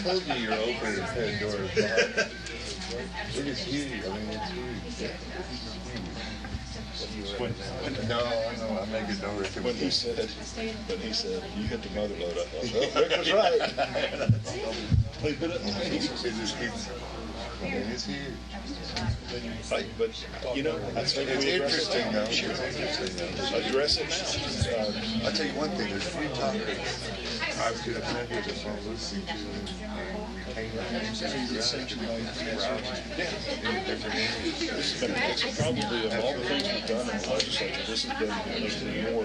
told you you're opening Pandora's box. It is huge. I mean, it's huge. No, I know. I make it no recommendation. When he said, you hit the mother load, I thought, well, Rick was right. Leave it up to me. It just keeps, I mean, it's huge. Right, but, you know, I think It's interesting, though. Sure. It's interesting, though. Address it now. I'll tell you one thing. There's a few topics I've met here just on listening to It's probably of all the things we've done in the legislature, this has been more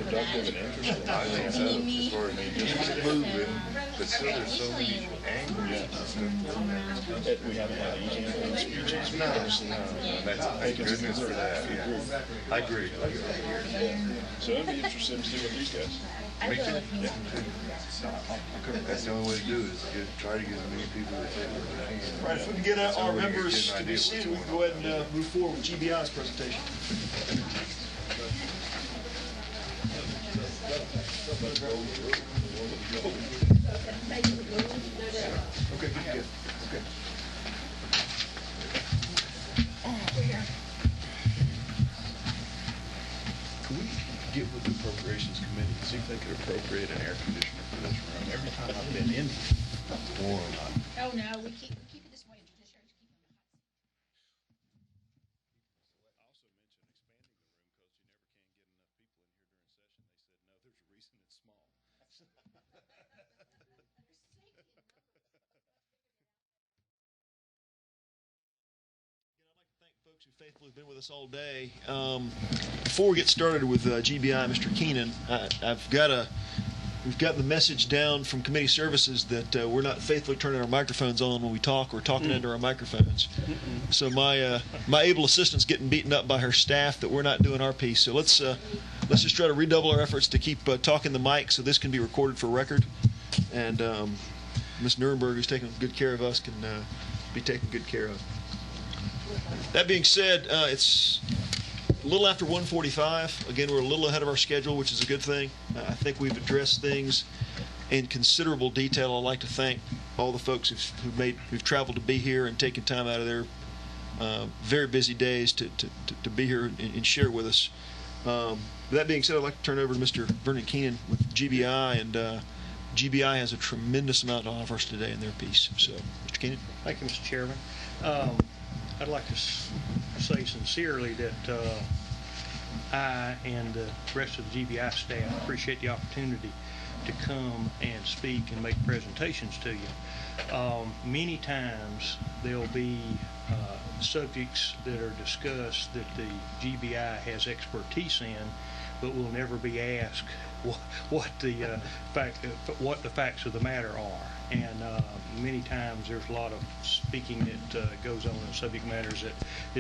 productive and interesting. I think so. As far as just moving, but still there's so many angles. We haven't had easy speeches. No, thank goodness for that. Yeah. I agree. So it'd be interesting to see what these guys. Me too. Yeah. That's the only way to do it, is try to get as many people to take it. Right, if we can get our members to be seated, we can go ahead and move forward with GBI's presentation. Okay, good. Okay. Can we get with the Appropriations Committee and see if they could appropriate an air conditioner for this room? Every time I've been in here, Oh no, we keep it this way in judiciary. Keep it hot. I also mentioned expanding the room because you never can get enough people in here during session. They said, no, there's a reason it's small. Folks who faithfully have been with us all day. Before we get started with GBI, Mr. Keenan, we've got the message down from committee services that we're not faithfully turning our microphones on when we talk. We're talking into our microphones. So my able assistant's getting beaten up by her staff that we're not doing our piece. So let's just try to redouble our efforts to keep talking the mic so this can be recorded for record. And Ms. Nuremberg, who's taking good care of us, can be taken good care of. That being said, it's a little after 1:45. Again, we're a little ahead of our schedule, which is a good thing. I think we've addressed things in considerable detail. I'd like to thank all the folks who've traveled to be here and taken time out of their very busy days to be here and share with us. That being said, I'd like to turn over to Mr. Vernon Keenan with GBI, and GBI has a tremendous amount to offer us today in their piece. So, Mr. Keenan. Thank you, Mr. Chairman. I'd like to say sincerely that I and the rest of the GBI staff appreciate the opportunity to come and speak and make presentations to you. Many times there'll be subjects that are discussed that the GBI has expertise in, but will never be asked what the facts of the matter are. And many times there's a lot of speaking that goes on in subject matters that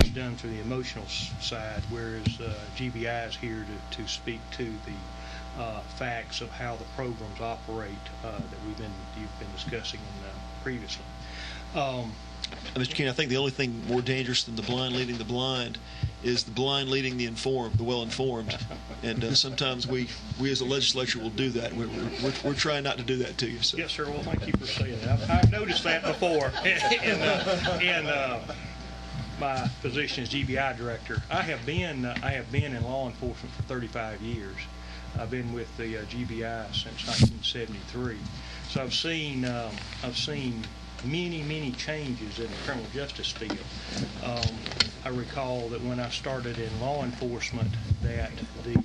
is done through the emotional side, whereas GBI is here to speak to the facts of how the programs operate that you've been discussing previously. Mr. Keenan, I think the only thing more dangerous than the blind leading the blind is the blind leading the informed, the well-informed. And sometimes we as a legislature will do that. We're trying not to do that to you. So. Yes, sir. Well, thank you for saying that. I've noticed that before in my position as GBI director. I have been in law enforcement for 35 years. I've been with the GBI since 1973. So I've seen many changes in the criminal justice field. I recall that when I started in law enforcement, that the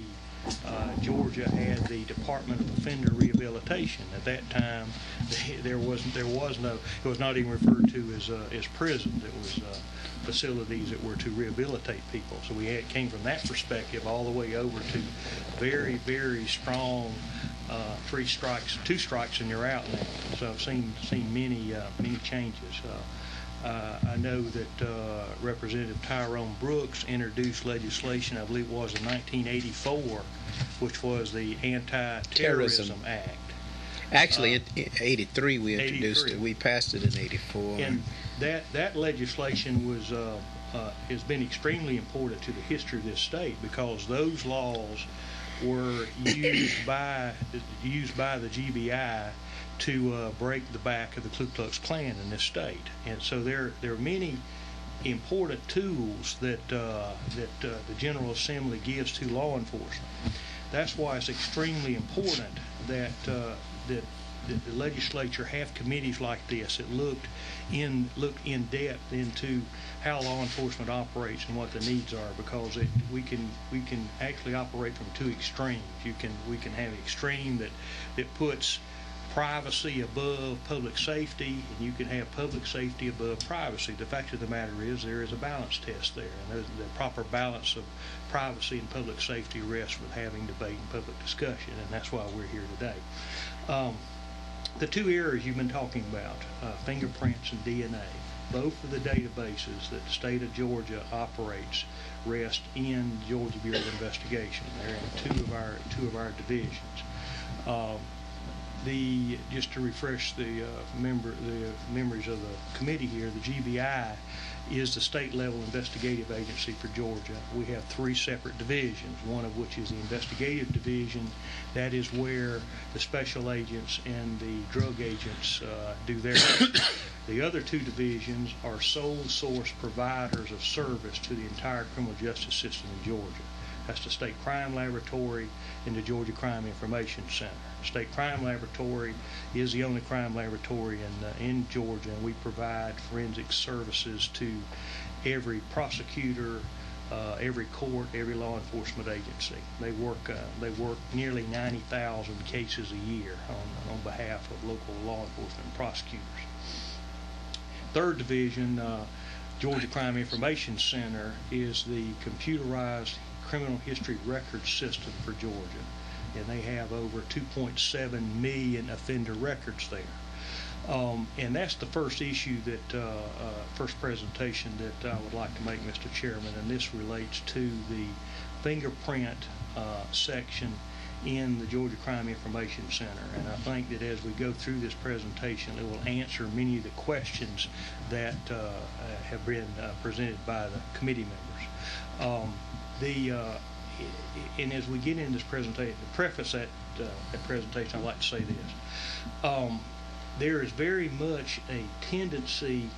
Georgia had the Department of Offender Rehabilitation. At that time, it was not even referred to as prisons. It was facilities that were to rehabilitate people. So came from that perspective all the way over to very, very strong 2 strikes and you're out now. So I've seen many changes. I know that Representative Tyrone Brooks introduced legislation, I believe it was in 1984, which was the Anti-Terrorism Act. Actually, in 83 we introduced it. We passed it in 84. And that legislation has been extremely important to the history of this state, because those laws were used by the GBI to break the back of the Ku Klux Klan in this state. And so there are many important tools that the General Assembly gives to law enforcement. That's why it's extremely important that that the legislature have committees like this that look in depth into how law enforcement operates and what the needs are, because we can actually operate from two extremes. We can have an extreme that puts privacy above public safety, and you can have public safety above privacy. The fact of the matter is there is a balance test there, and the proper balance of privacy and public safety rests with having debate and public discussion, and that's why we're here today. The two areas you've been talking about, fingerprints and DNA, both of the databases that the state of Georgia operates rest in the Georgia Bureau of Investigation. They're in two of our divisions. Just to refresh the memories of the committee here, the GBI is the state level investigative agency for Georgia. We have three separate divisions, one of which is the investigative division. That is where the special agents and the drug agents do their work. The other two divisions are sole source providers of service to the entire criminal justice system in Georgia. That's the State Crime Laboratory and the Georgia Crime Information Center. State Crime Laboratory is the only crime laboratory in Georgia, and we provide forensic services to every prosecutor, every court, every law enforcement agency. They work nearly 90,000 cases a year on behalf of local law enforcement and prosecutors. Third division, Georgia Crime Information Center, is the computerized criminal history record system for Georgia, and they have over 2.7 million offender records there. And that's the first issue first presentation that I would like to make, Mr. Chairman, and this relates to the fingerprint section in the Georgia Crime Information Center. And I think that as we go through this presentation, it will answer many of the questions that have been presented by the committee members. And as we get into this presentation, to preface that presentation, I'd like to say this. There is very much a tendency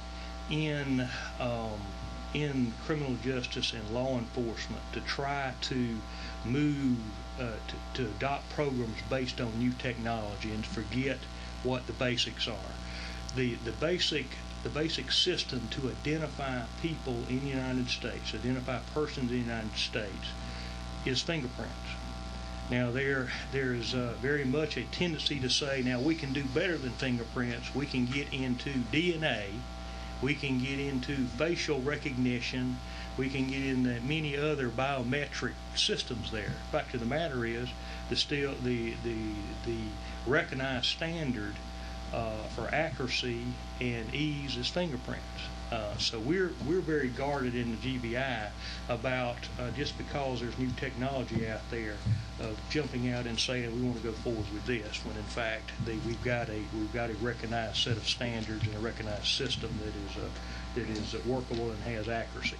in criminal justice and law enforcement to try to move to adopt programs based on new technology and forget what the basics are. The basic system to identify people in the United States, identify persons in the United States, is fingerprints. Now there is very much a tendency to say, now we can do better than fingerprints. We can get into DNA, we can get into facial recognition, we can get into many other biometric systems there. The fact of the matter is, the recognized standard for accuracy and ease is fingerprints. So we're very guarded in the GBI about just because there's new technology out there of jumping out and saying we want to go forward with this, when in fact we've got a recognized set of standards and a recognized system that is workable and has accuracy.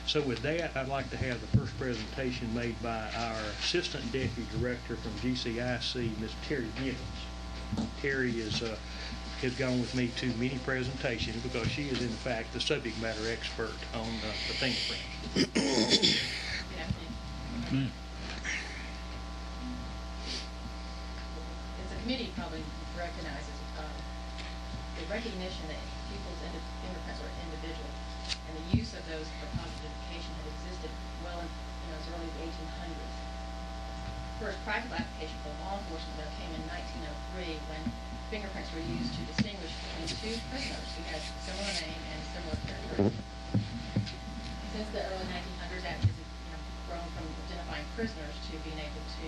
So with that, I'd like to have the first presentation made by our Assistant Deputy Director from GCIC, Ms. Terry Gibbons. Terry has gone with me to many presentations because she is in fact the subject matter expert on the fingerprints. Good afternoon. As a committee probably recognizes the recognition that people's fingerprints are individual, and the use of those for positive identification had existed well in as early as the 1800s. First practical application for law enforcement though came in 1903 when fingerprints were used to distinguish between two prisoners who had similar name and similar characteristics. Since the early 1900s, that has grown from identifying prisoners to being able to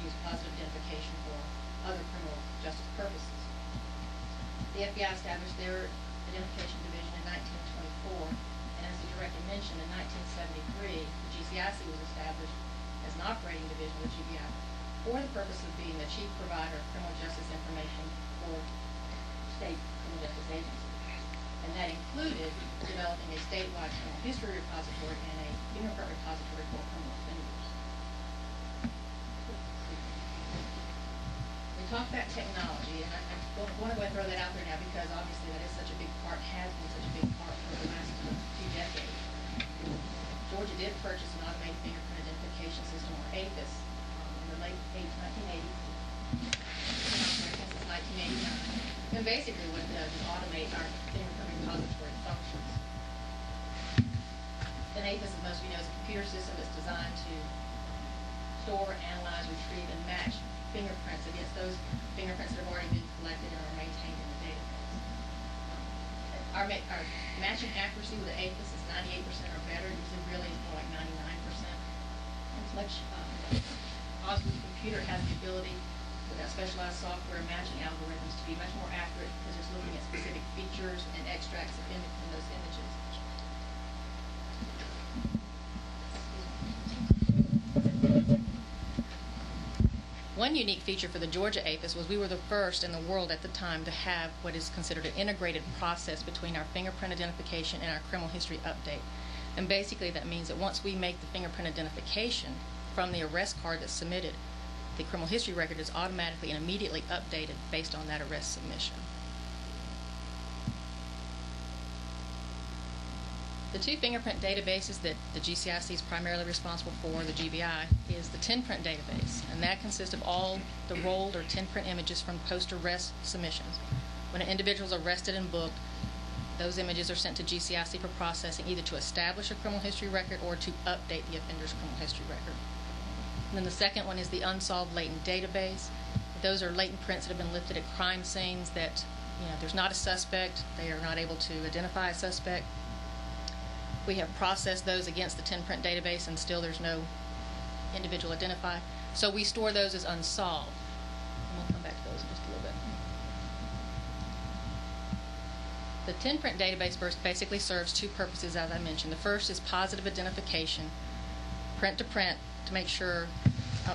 use positive identification for other criminal justice purposes. The FBI established their identification division in 1924, and as the director mentioned, in 1973, the GCIC was established as an operating division of the GBI for the purpose of being the chief provider of criminal justice information for state criminal justice agencies. And that included developing a statewide criminal history repository and a fingerprint repository for criminal offenders. The we talk about technology, and I want to go and throw that out there now because obviously that is such a big part, has been such a big part for the last 2 decades. Georgia did purchase an automated fingerprint identification system, or AFIS, in the late 1980s. Since 1989. And basically what it does is automate our fingerprint repository functions. An AFIS, as most of you know, is a computer system that's designed to store, analyze, retrieve, and match fingerprints against those fingerprints that have already been collected and are maintained in the database. Our matching accuracy with the AFIS is 98% or better. Usually really it's more like 99%. And it's much, Osgood computer has the ability with that specialized software matching algorithms to be much more accurate because it's looking at specific features and extracts in those images. One unique feature for the Georgia AFIS was we were the first in the world at the time to have what is considered an integrated process between our fingerprint identification and our criminal history update. And basically that means that once we make the fingerprint identification from the arrest card that's submitted, the criminal history record is automatically and immediately updated based on that arrest submission. The two fingerprint databases that the GCIC is primarily responsible for, the GBI, is the 10-print database, and that consists of all the rolled or 10-print images from post-arrest submissions. When an individual is arrested and booked, those images are sent to GCIC for processing, either to establish a criminal history record or to update the offender's criminal history record. And then the second one is the Unsolved Latent Database. Those are latent prints that have been lifted at crime scenes that, there's not a suspect, they are not able to identify a suspect. We have processed those against the 10-print database and still there's no individual identified. So we store those as unsolved. And we'll come back to those in just a little bit. The 10-print database basically serves two purposes, as I mentioned. The first is positive identification, print to print, to make sure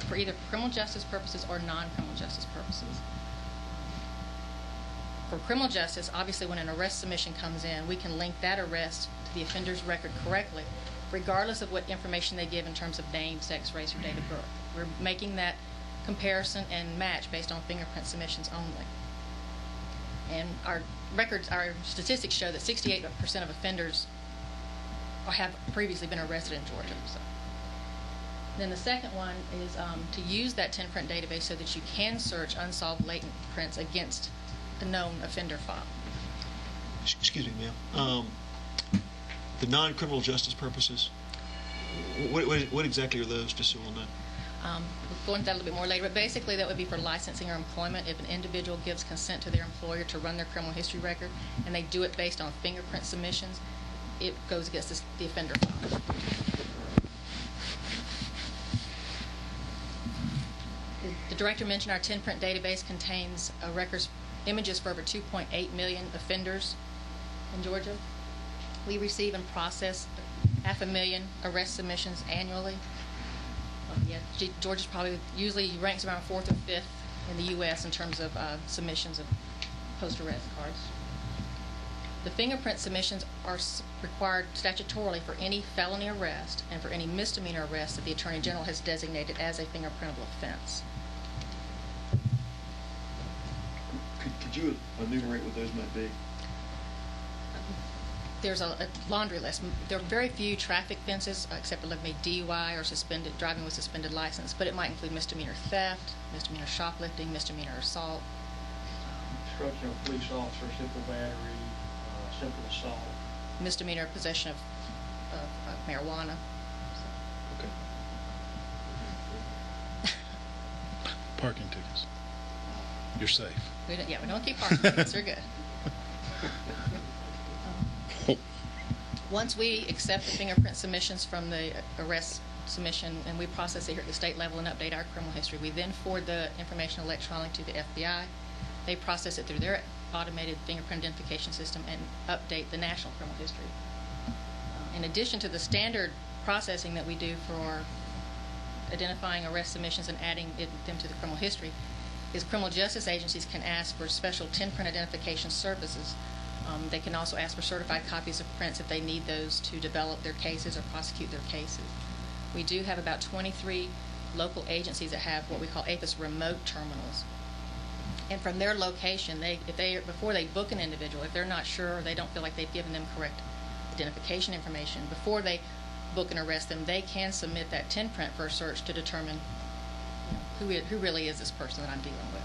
for either criminal justice purposes or non-criminal justice purposes. For criminal justice, obviously when an arrest submission comes in, we can link that arrest to the offender's record correctly, regardless of what information they give in terms of name, sex, race, or date of birth. We're making that comparison and match based on fingerprint submissions only. And our statistics show that 68% of offenders have previously been arrested in Georgia. So. Then the second one is to use that 10-print database so that you can search unsolved latent prints against the known offender file. Excuse me, ma'am. The non-criminal justice purposes, what exactly are those, just so we'll know? We'll go into that a little bit more later, but basically that would be for licensing or employment. If an individual gives consent to their employer to run their criminal history record, and they do it based on fingerprint submissions, it goes against the offender file. The director mentioned our 10-print database contains images for over 2.8 million offenders in Georgia. We receive and process 500,000 arrest submissions annually. Georgia probably usually ranks around 4th or 5th in the U.S. in terms of submissions of post-arrest cards. The fingerprint submissions are required statutorily for any felony arrest and for any misdemeanor arrest that the Attorney General has designated as a fingerprintable offense. Could you enumerate what those might be? There's a laundry list. There are very few traffic offenses, except for maybe DUI or driving with suspended license, but it might include misdemeanor theft, misdemeanor shoplifting, misdemeanor assault. Obstruction of police officer, simple battery, simple assault. Misdemeanor possession of marijuana. Okay. Parking tickets. You're safe. We don't keep parking tickets. They're good. Once we accept the fingerprint submissions from the arrest submission and we process it here at the state level and update our criminal history, we then forward the information electronically to the FBI. They process it through their automated fingerprint identification system and update the national criminal history. In addition to the standard processing that we do for identifying arrest submissions and adding them to the criminal history, is criminal justice agencies can ask for special 10-print identification services. They can also ask for certified copies of prints if they need those to develop their cases or prosecute their cases. We do have about 23 local agencies that have what we call APIS remote terminals. And from their location, before they book an individual, if they're not sure or they don't feel like they've given them correct identification information, before they book and arrest them, they can submit that 10 print for a search to determine who really is this person that I'm dealing with.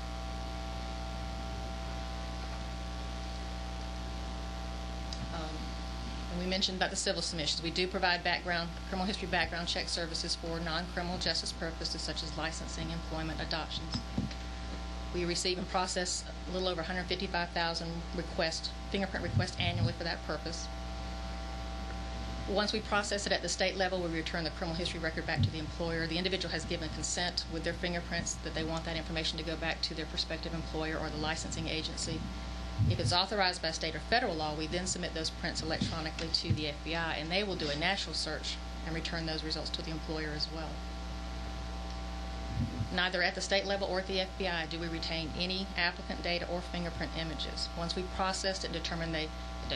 And we mentioned about the civil submissions. We do provide criminal history background check services for non-criminal justice purposes such as licensing, employment, adoptions. We receive and process a little over 155,000 fingerprint requests annually for that purpose. Once we process it at the state level, we return the criminal history record back to the employer. The individual has given consent with their fingerprints that they want that information to go back to their prospective employer or the licensing agency. If it's authorized by state or federal law, we then submit those prints electronically to the FBI, and they will do a national search and return those results to the employer as well. Neither at the state level or at the FBI do we retain any applicant data or fingerprint images. Once we processed it and determined they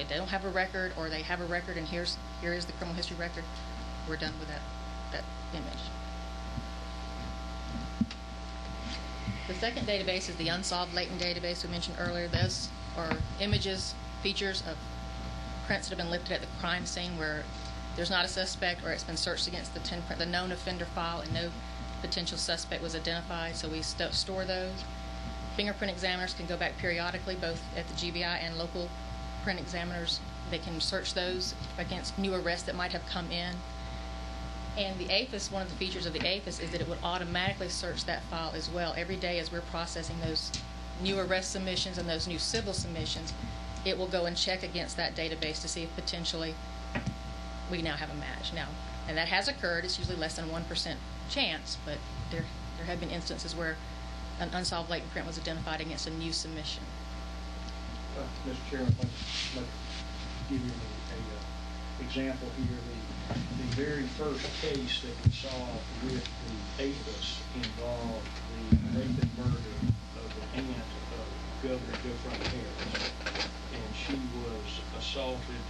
don't have a record, or they have a record and here is the criminal history record, we're done with that image. The second database is the Unsolved Latent database we mentioned earlier. Those are images, features of prints that have been lifted at the crime scene where there's not a suspect or it's been searched against the known offender file and no potential suspect was identified, so we store those. Fingerprint examiners can go back periodically, both at the GBI and local print examiners. They can search those against new arrests that might have come in. And the APHIS, one of the features of the APHIS is that it would automatically search that file as well. Every day as we're processing those new arrest submissions and those new civil submissions, it will go and check against that database to see if potentially we now have a match. Now, and that has occurred. It's usually less than 1% chance, but there have been instances where an unsolved latent print was identified against a new submission. Mr. Chairman, I'd like to give you an example here. The very first case that we saw with the APHIS involved the raped murder of an aunt of Governor Diffront Harris, and she was assaulted,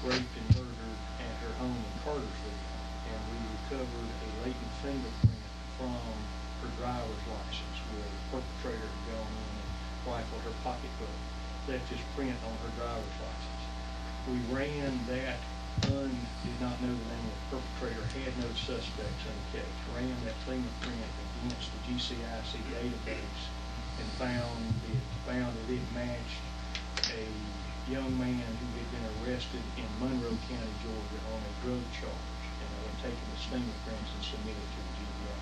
raped, and murdered at her home in Cartersville, and we recovered a latent fingerprint from her driver's license where the perpetrator had gone in and rifled her pocketbook, left his print on her driver's license. We ran that, did not know the name of the perpetrator, had no suspects in the case, ran that fingerprint against the GCIC database and found that it matched a young man who had been arrested in Monroe County, Georgia on a drug charge, and they had taken his fingerprints and submitted to the GBI.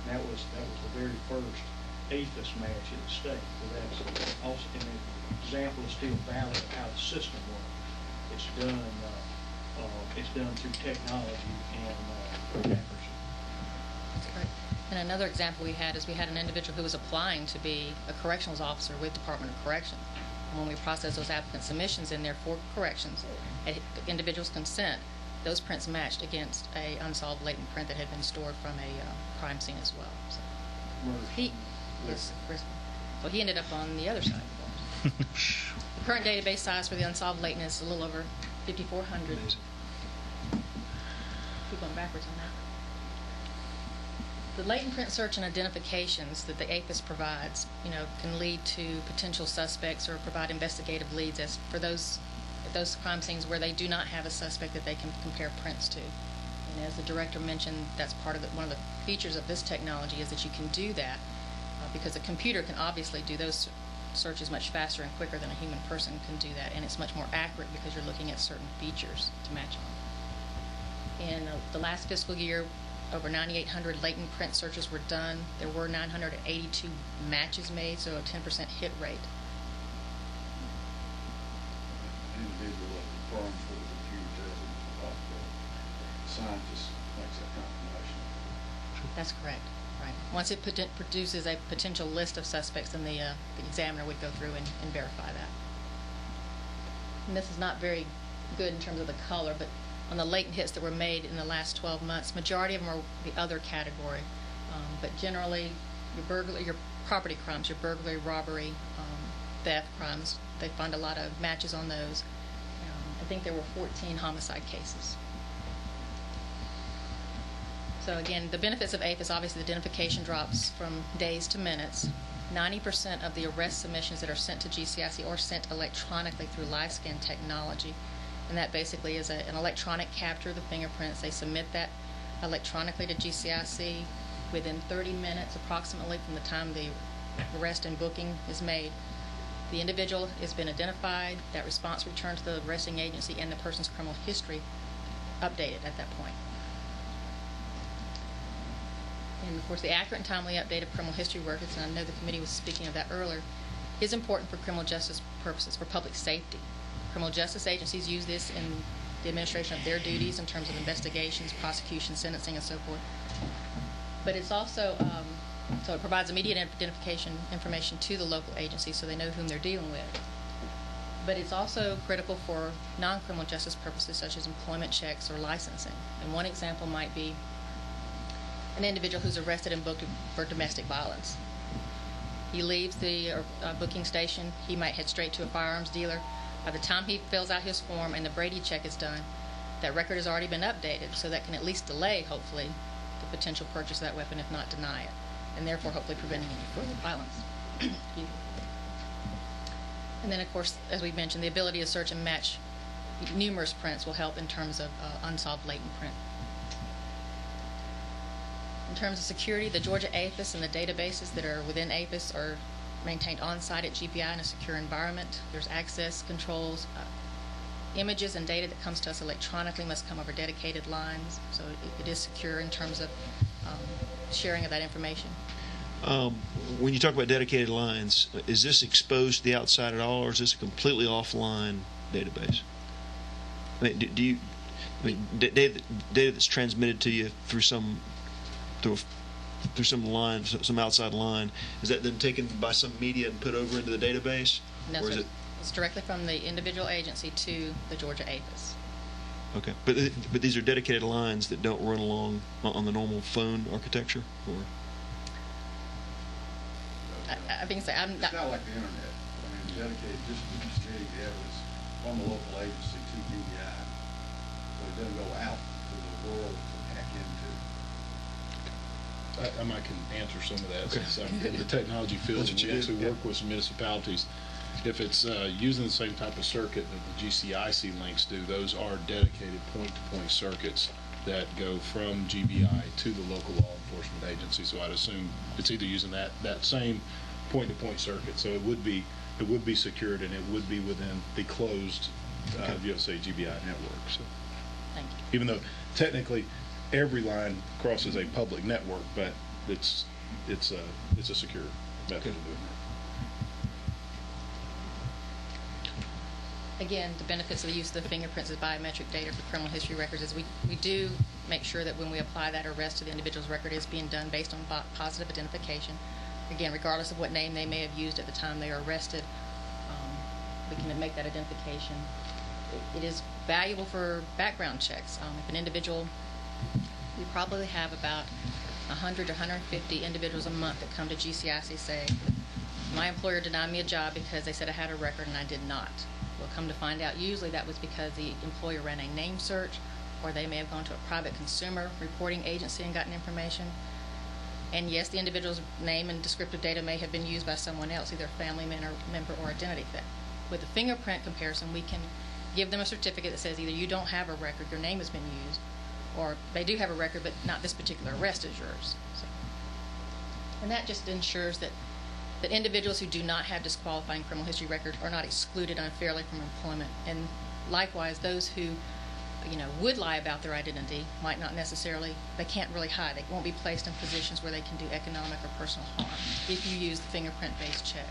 That was the very first APHIS match in the state. So that's also, and the example is still valid of how the system works. It's done through technology and accuracy. That's correct. And another example we had an individual who was applying to be a corrections officer with Department of Correction. And when we processed those applicant submissions in there for corrections, at the individual's consent, those prints matched against a unsolved latent print that had been stored from a crime scene as well. So he ended up on the other side. The current database size for the unsolved latent is a little over 5,400. Keep going backwards on that. The latent print search and identifications that the APHIS provides, can lead to potential suspects or provide investigative leads as for those crime scenes where they do not have a suspect that they can compare prints to. And as the director mentioned, that's part of one of the features of this technology is that you can do that because a computer can obviously do those searches much faster and quicker than a human person can do that, and it's much more accurate because you're looking at certain features to match on. In the last fiscal year, over 9,800 latent print searches were done. There were 982 matches made, so a 10% hit rate. Individual at the firm for the computer testing, the scientist makes that confirmation. That's correct. Right. Once it produces a potential list of suspects, then the examiner would go through and verify that. And this is not very good in terms of the color, but on the latent hits that were made in the last 12 months, majority of them are the other category. But generally, your property crimes, your burglary, robbery, theft crimes, they find a lot of matches on those. I think there were 14 homicide cases. So again, the benefits of APHIS, obviously the identification drops from days to minutes. 90% of the arrest submissions that are sent to GCIC are sent electronically through live scan technology. And that basically is an electronic capture of the fingerprints. They submit that electronically to GCIC within 30 minutes approximately from the time the arrest and booking is made. The individual has been identified, that response returned to the arresting agency, and the person's criminal history updated at that point. And of course, the accurate and timely update of criminal history records, and I know the committee was speaking of that earlier, is important for criminal justice purposes, for public safety. Criminal justice agencies use this in the administration of their duties in terms of investigations, prosecution, sentencing, and so forth. But it's also, so it provides immediate identification information to the local agency so they know whom they're dealing with. But it's also critical for non-criminal justice purposes such as employment checks or licensing. And one example might be an individual who's arrested and booked for domestic violence. He leaves the booking station, he might head straight to a firearms dealer. By the time he fills out his form and the Brady check is done, that record has already been updated, so that can at least delay, hopefully, the potential purchase of that weapon, if not deny it, and therefore hopefully preventing any further violence. And then, of course, as we mentioned, the ability to search and match numerous prints will help in terms of unsolved latent print. In terms of security, the Georgia APHIS and the databases that are within APHIS are maintained on-site at GPI in a secure environment. There's access controls. Images and data that comes to us electronically must come over dedicated lines, so it is secure in terms of sharing of that information. When you talk about dedicated lines, is this exposed to the outside at all, or is this a completely offline database? I mean, do you, I mean, data that's transmitted to you through some line, some outside line, is that then taken by some media and put over into the database? No, or is sir. it? It's directly from the individual agency to the Georgia APHIS. Okay, but these are dedicated lines that don't run along on the normal phone architecture, or? I think so. I'm not. It's not like the internet. I mean, dedicated, just getting the evidence from the local agency to DBI, so it doesn't go out to the world to hack into. I might can answer some of that. Okay. Since I'm in the technology field, That's and what we you do. actually Yeah. work with some municipalities. If it's using the same type of circuit that the GCIC links do, those are dedicated point-to-point circuits that go from GBI to the local law enforcement agency. So I'd assume it's either using that same point-to-point circuit. So it would be secured, and it would be within the closed USA GBI network. So Thank you. even though technically every line crosses a public network, but it's a secure method of doing that. Again, the benefits of the use of the fingerprints as biometric data for criminal history records is we do make sure that when we apply that arrest to the individual's record, it's being done based on positive identification. Again, regardless of what name they may have used at the time they are arrested, we can make that identification. It is valuable for background checks. If an individual, we probably have about 100 to 150 individuals a month that come to GCIC say, my employer denied me a job because they said I had a record and I did not. We'll come to find out usually that was because the employer ran a name search, or they may have gone to a private consumer reporting agency and gotten information. And yes, the individual's name and descriptive data may have been used by someone else, either a family member or identity theft. With the fingerprint comparison, we can give them a certificate that says either you don't have a record, your name has been used, or they do have a record, but not this particular arrest is yours. So, and that just ensures that individuals who do not have disqualifying criminal history records are not excluded unfairly from employment. And likewise, those who, would lie about their identity might not necessarily, they can't really hide. They won't be placed in positions where they can do economic or personal harm if you use the fingerprint-based check.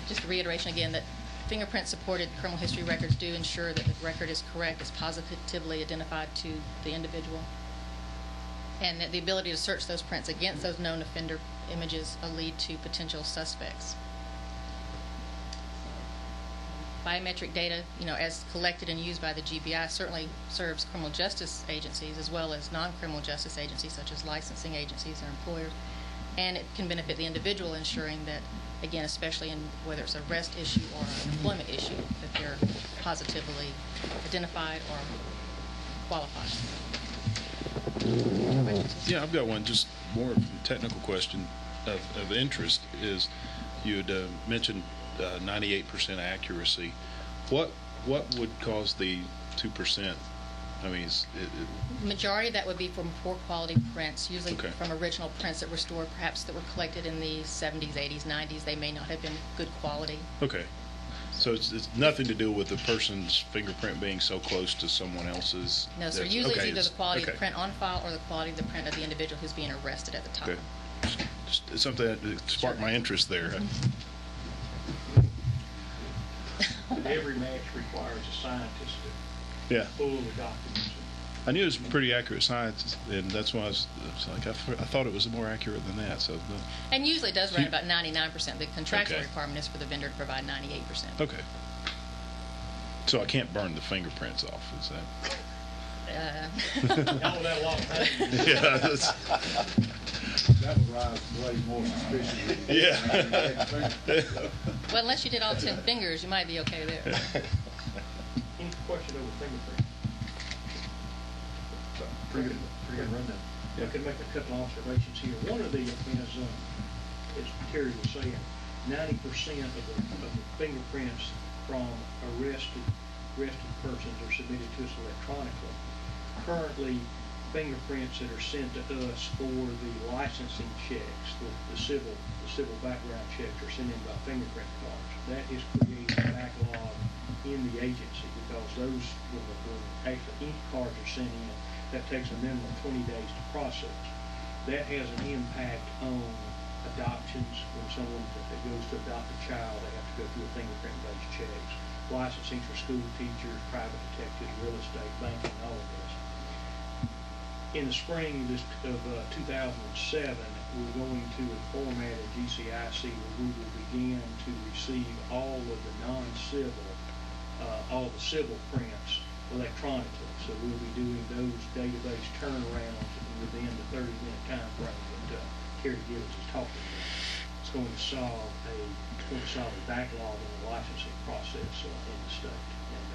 Just a reiteration again that fingerprint-supported criminal history records do ensure that the record is correct, is positively identified to the individual, and that the ability to search those prints against those known offender images will lead to potential suspects. Biometric data, as collected and used by the GBI, certainly serves criminal justice agencies as well as non-criminal justice agencies such as licensing agencies and employers, and it can benefit the individual, ensuring that, again, especially in whether it's an arrest issue or an employment issue, that they're positively identified or qualified. Yeah, I've got one, just more technical question of interest is you had mentioned 98% accuracy. What would cause the 2%? I mean, Majority of that would be from poor quality prints, usually Okay. from original prints that were stored, perhaps that were collected in the 70s, 80s, 90s. They may not have been good quality. okay. So it's nothing to do with the person's fingerprint being so close to someone else's? No, sir. That's- Usually okay, it's either the quality of okay. the print on file or the quality of the print of the individual who's being arrested at the time. Okay. Just something that sparked my interest there. And every match requires a scientist to Yeah. pull the documents. I knew it was pretty accurate science, and that's why I was like, I thought it was more accurate than that. So, And usually it does run about 99%. The contractual Okay. requirement is for the vendor to provide 98%. okay. So I can't burn the fingerprints off, is that? Y'all with that a lot of time. Yeah. That's, That would rise way more suspicion. yeah. Well, unless you did all 10 fingers, you might be okay there. Any question over fingerprint? Pretty good rundown. I could make a couple observations here. One of them is, as Terry was saying, 90% of the fingerprints from arrested persons are submitted to us electronically. Currently, fingerprints that are sent to us for the licensing checks, the civil background checks, are sent in by fingerprint cards. That is creating a backlog in the agency because those, when actually ink cards are sent in, that takes a minimum of 20 days to process. That has an impact on adoptions. When someone that goes to adopt a child, they have to go through a fingerprint-based checks. Licensing for school teachers, private detectives, real estate, banking, all of this. In the spring of 2007, we're going to a format at GCIC where we will begin to receive all of the non-civil, all the civil prints electronically. So we'll be doing those database turnarounds within the 30-minute time frame that Terry Gibbs is talking about. It's going to solve a backlog in the licensing process in the state, and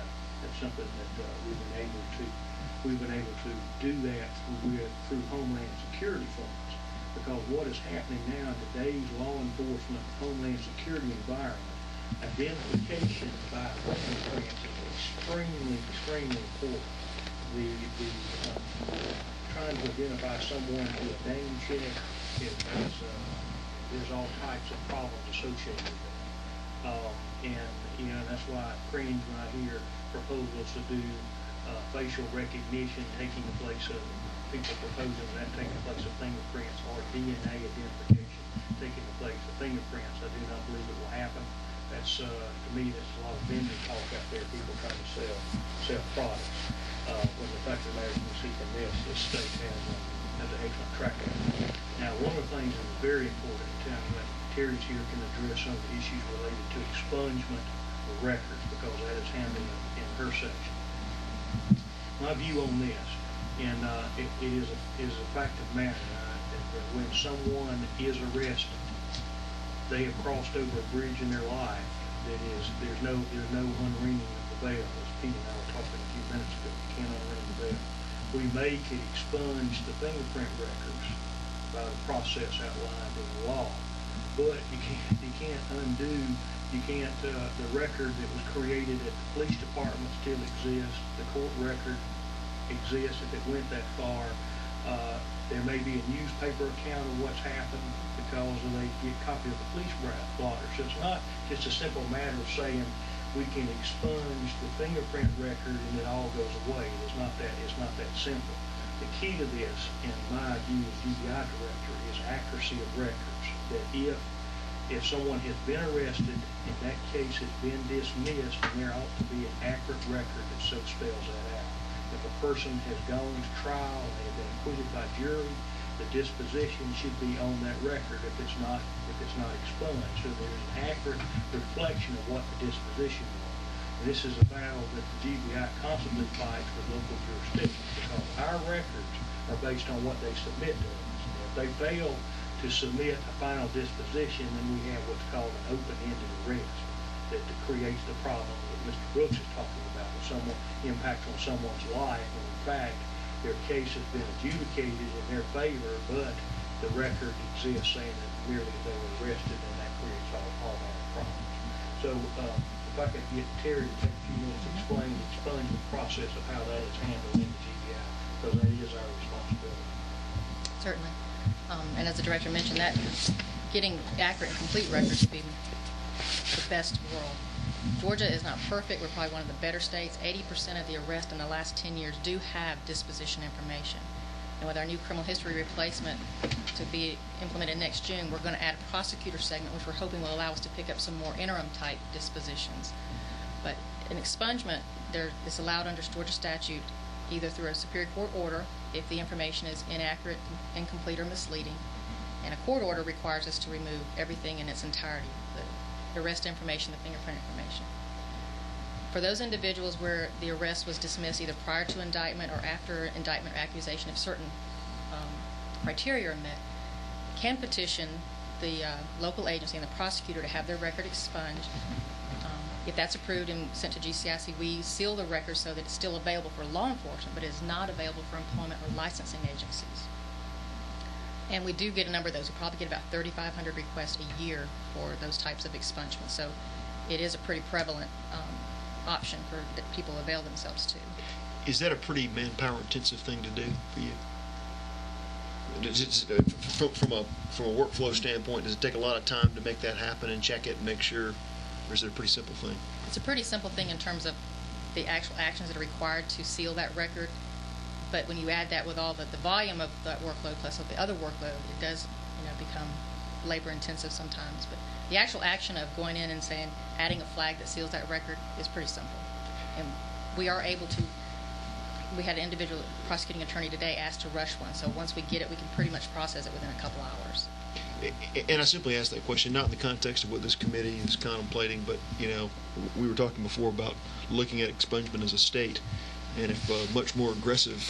that's something that we've been able to do that through Homeland Security funds. Because what is happening now in today's law enforcement Homeland Security environment, identification by fingerprints is extremely important. Trying to identify someone through a name check there's all types of problems associated with that. And that's why it cringe when I hear proposals to do facial recognition taking the place of people proposing that taking the place of fingerprints, or DNA identification taking the place of fingerprints. I do not believe it will happen. That's to me, that's a lot of vendor talk out there, people trying to sell products. When the fact of the matter is, you can see from this state has an excellent track record. Now, one of the things that is very important, that Terry's here can address some of the issues related to expungement of records, because that is handled in her section. My view on this, and it is a fact of matter, that when someone is arrested, they have crossed over a bridge in their life that is, there's no unringing of the bell. As Pete and I were talking a few minutes ago, you can't unring the bell. We may could expunge the fingerprint records by the process outlined in the law, but you can't undo. The record that was created at the police department still exists. The court record exists if it went that far. There may be a newspaper account of what's happened because they get a copy of the police blotter. So it's not just a simple matter of saying we can expunge the fingerprint record and it all goes away. It's not that simple. The key to this, in my view as GBI director, is accuracy of records. That if someone has been arrested and that case has been dismissed, then there ought to be an accurate record that so spells that out. If a person has gone to trial and they have been acquitted by jury, the disposition should be on that record if it's not expunged. So there's an accurate reflection of what the disposition was. And this is a battle that the GBI constantly fights with local jurisdictions, because our records are based on what they submit to us. And if they fail to submit a final disposition, then we have what's called an open-ended arrest that creates the problem that Mr. Brooks is talking about, with someone impacts on someone's life, when in fact their case has been adjudicated in their favor, but the record exists saying that merely they were arrested, and that creates all manner of problems. So if I could get Terry to take a few minutes to explain the process of how that is handled in the GBI, because that is our responsibility. Certainly. And as the director mentioned, that getting accurate and complete records would be the best world. Georgia is not perfect. We're probably one of the better states. 80% of the arrests in the last 10 years do have disposition information. And with our new criminal history replacement to be implemented next June, we're going to add a prosecutor segment, which we're hoping will allow us to pick up some more interim type dispositions. But an expungement, is allowed under Georgia statute either through a Superior Court order if the information is inaccurate, incomplete, or misleading. And a court order requires us to remove everything in its entirety, the arrest information, the fingerprint information. For those individuals where the arrest was dismissed either prior to indictment or after indictment or accusation, if certain criteria are met, can petition the local agency and the prosecutor to have their record expunged. If that's approved and sent to GCIC, we seal the record so that it's still available for law enforcement, but it is not available for employment or licensing agencies. And we do get a number of those. We probably get about 3,500 requests a year for those types of expungements. So it is a pretty prevalent option that people avail themselves to. Is that a pretty manpower-intensive thing to do for you? From a workflow standpoint, does it take a lot of time to make that happen and check it and make sure, or is it a pretty simple thing? It's a pretty simple thing in terms of the actual actions that are required to seal that record. But when you add that with all the volume of that workload plus the other workload, it does become labor-intensive sometimes. But the actual action of going in and saying, adding a flag that seals that record is pretty simple. And we are able to, we had an individual prosecuting attorney today asked to rush one. So once we get it, we can pretty much process it within a couple hours. And I simply asked that question not in the context of what this committee is contemplating, but, we were talking before about looking at expungement as a state. And if a much more aggressive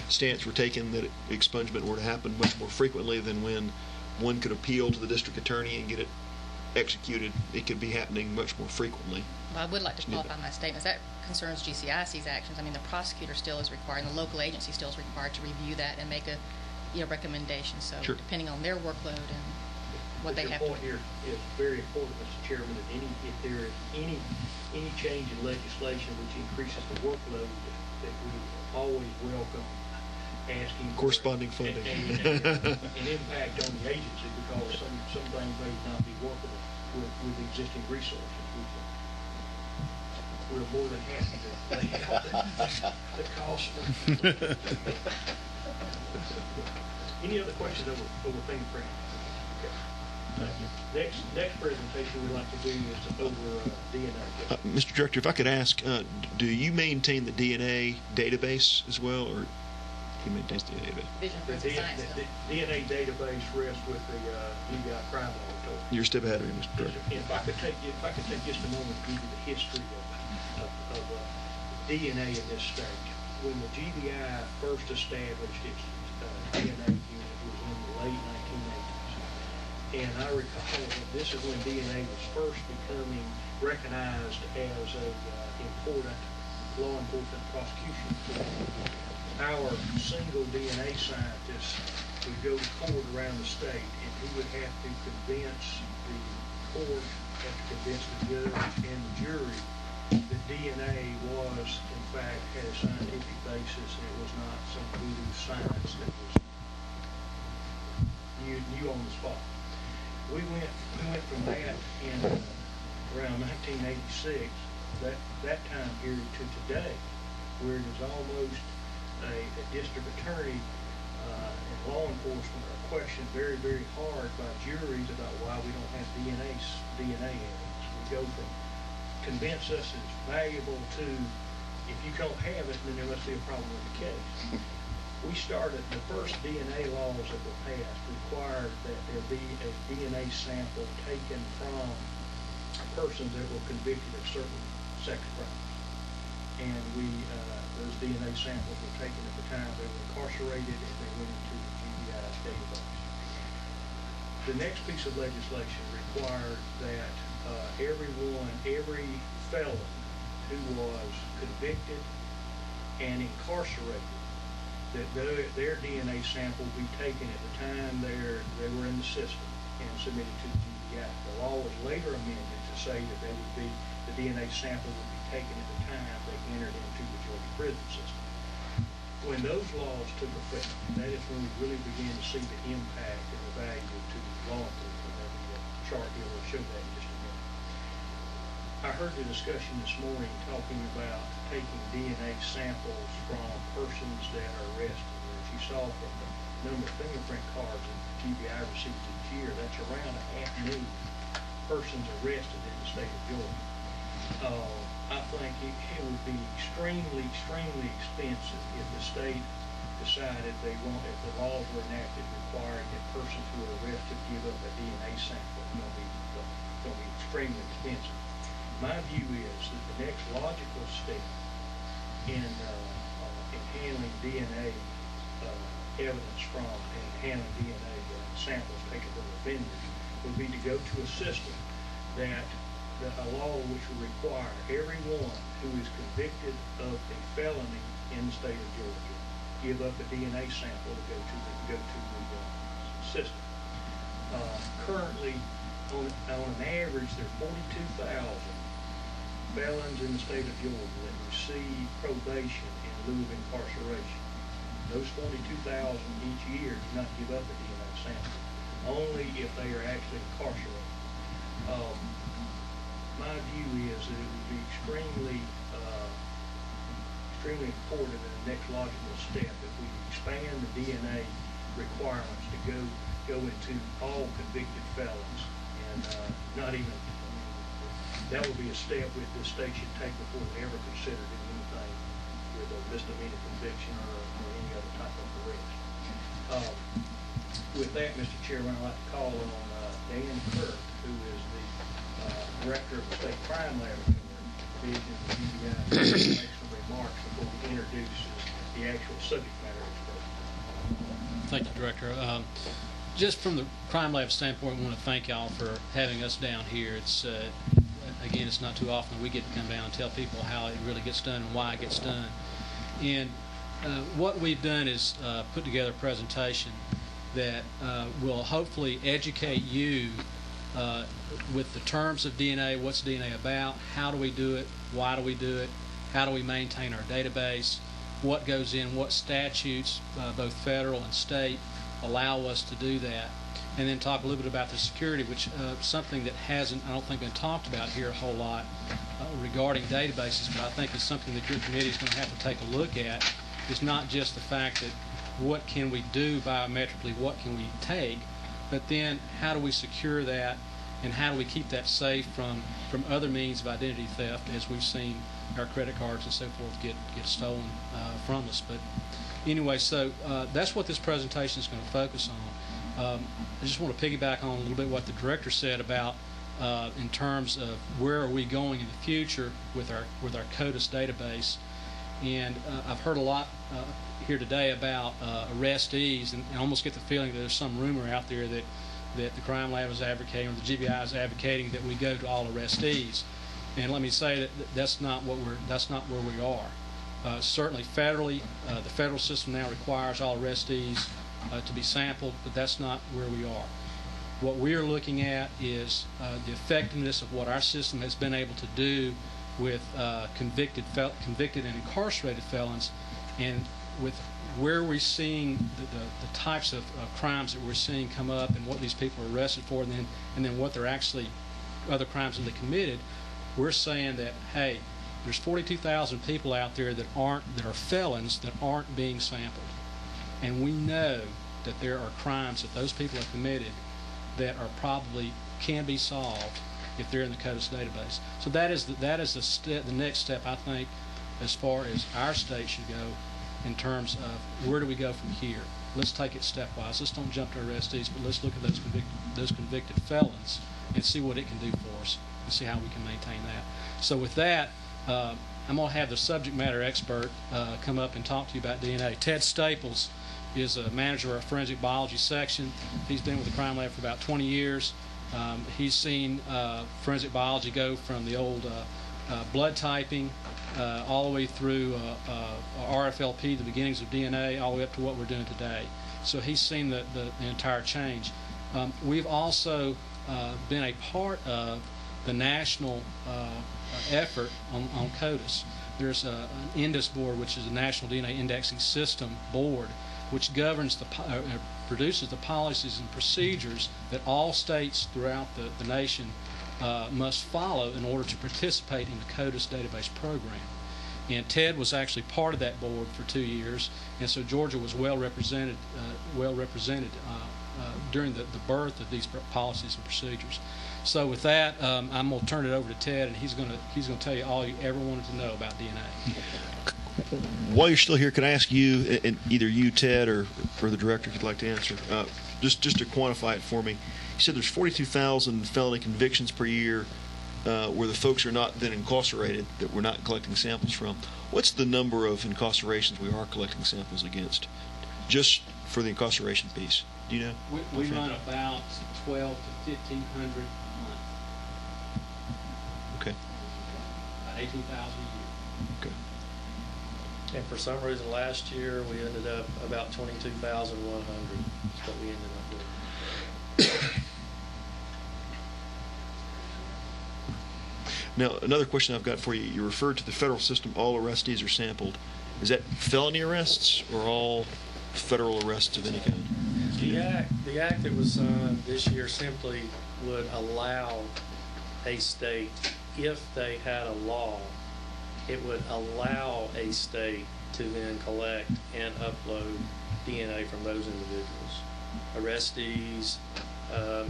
stance were taken that expungement were to happen much more frequently than when one could appeal to the district attorney and get it executed, it could be happening much more frequently. Well, I would like to qualify my statements. That concerns GCIC's actions. I mean, the prosecutor still is required, and the local agency still is required to review that and make a recommendation. So sure. Depending on their workload and what they have to do. Your point here is very important, Mr. Chairman, that if there is any change in legislation which increases the workload, that we always welcome asking corresponding funding an impact on the agency, because some things may not be workable with existing resources. We're more than happy to lay out the cost. Any other questions over fingerprint? Okay. Thank you. Next presentation we'd like to do is over DNA. Mr. Director, if I could ask, do you maintain the DNA database as well, or who maintains the DNA database? Division of Forensic Science. The DNA database rests with the GBI crime laboratory. You're a step ahead of me, Mr. Director. If I could take just a moment to give you the history of DNA in this state. When the GBI first established its DNA unit was in the late 1980s. And I recall that this is when DNA was first becoming recognized as an important law enforcement prosecution tool. Our single DNA scientist would go to court around the state, and he would have to convince the court, have to convince the judge and the jury that DNA was, in fact, had a scientific basis, and it was not some voodoo science that was new on the spot. We went from that in around 1986, that time period, to today, where it is almost a district attorney and law enforcement are questioned very, very hard by juries about why we don't have DNA evidence. We go from convince us it's valuable to, if you don't have it, then there must be a problem with the case. We started, the first DNA laws that were passed required that there be a DNA sample taken from persons that were convicted of certain sex crimes. And those DNA samples were taken at the time they were incarcerated, and they went into the GBI's database. The next piece of legislation required that every felon who was convicted and incarcerated, that their DNA sample be taken at the time they were in the system and submitted to the GBI. The law was later amended to say that the DNA sample would be taken at the time they entered into the Georgia prison system. When those laws took effect, that is when we really began to see the impact and the value to law enforcement. The chart here will show that in just a minute. I heard the discussion this morning talking about taking DNA samples from persons that are arrested. As you saw from the number of fingerprint cards that the GBI receives each year, that's around 500,000 persons arrested in the state of Georgia. I think it would be extremely, extremely expensive if the state decided if the laws were enacted requiring that persons who are arrested give up a DNA sample. It's going to be extremely expensive. My view is that the next logical step in handling DNA evidence from and handling DNA samples taken from offenders would be to go to a system that a law which would require everyone who is convicted of a felony in the state of Georgia give up a DNA sample to go to the system. Currently, on an average, there are 42,000 felons in the state of Georgia that receive probation in lieu of incarceration. Those 42,000 each year do not give up a DNA sample, only if they are actually incarcerated. My view is that it would be extremely important in the next logical step if we expand the DNA requirements to go into all convicted felons, and not even, that would be a step that the state should take before they ever consider doing anything with a misdemeanor conviction or any other type of arrest. With that, Mr. Chairman, I'd like to call on Dan Kirk, who is the Director of the State Crime Laboratory Division of the GBI, to make some remarks before he introduces the actual subject matter expert. Thank you, Director. Just from the crime lab standpoint, I want to thank y'all for having us down here. It's again, it's not too often we get to come down and tell people how it really gets done and why it gets done. And what we've done is put together a presentation that will hopefully educate you with the terms of DNA, what's DNA about, how do we do it, why do we do it, how do we maintain our database, what goes in, what statutes, both federal and state, allow us to do that, and then talk a little bit about the security, which something that hasn't, I don't think, been talked about here a whole lot regarding databases, but I think it's something that your committee is going to have to take a look at. It's not just the fact that what can we do biometrically, what can we take, but then how do we secure that, and how do we keep that safe from other means of identity theft, as we've seen our credit cards and so forth get stolen from us. But anyway, so that's what this presentation is going to focus on. I just want to piggyback on a little bit what the director said about in terms of where are we going in the future with our CODIS database. And I've heard a lot here today about arrestees, and I almost get the feeling that there's some rumor out there that the crime lab is advocating, or the GBI is advocating, that we go to all arrestees. And let me say that that's not where we are. Certainly federally, the federal system now requires all arrestees to be sampled, but that's not where we are. What we are looking at is the effectiveness of what our system has been able to do with convicted and incarcerated felons, and with where we're seeing the types of crimes that we're seeing come up, and what these people are arrested for, and then what they're actually, other crimes that they committed. We're saying that, hey, there's 42,000 people out there that are felons that aren't being sampled, and we know that there are crimes that those people have committed that are probably can be solved if they're in the CODIS database. So that is the next step, I think, as far as our state should go in terms of where do we go from here. Let's take it stepwise. Let's don't jump to arrestees, but let's look at those convicted felons and see what it can do for us, and see how we can maintain that. So with that, I'm going to have the subject matter expert come up and talk to you about DNA. Ted Staples is a manager of our forensic biology section. He's been with the crime lab for about 20 years. He's seen forensic biology go from the old blood typing all the way through RFLP, the beginnings of DNA, all the way up to what we're doing today. So he's seen the entire change. We've also been a part of the national effort on CODIS. There's an INDEX board, which is a National DNA Indexing System board, which governs produces the policies and procedures that all states throughout the nation must follow in order to participate in the CODIS database program. And Ted was actually part of that board for 2 years, and so Georgia was well represented during the birth of these policies and procedures. So with that, I'm going to turn it over to Ted, and he's going to tell you all you ever wanted to know about DNA. While you're still here, can I ask you, and either you, Ted, or the director, if you'd like to answer, just to quantify it for me? You said there's 42,000 felony convictions per year where the folks are not then incarcerated, that we're not collecting samples from. What's the number of incarcerations we are collecting samples against, just for the incarceration piece? Do you know? We run about 1,200 to 1,500 a month. Okay. About 18,000 a year. Okay. And for some reason, last year we ended up about 22,100. That's what we ended up with. Now, another question I've got for you. You referred to the federal system, all arrestees are sampled. Is that felony arrests or all federal arrests of any kind? The act that was signed this year simply would allow a state, if they had a law, it would allow a state to then collect and upload DNA from those individuals. Arrestees,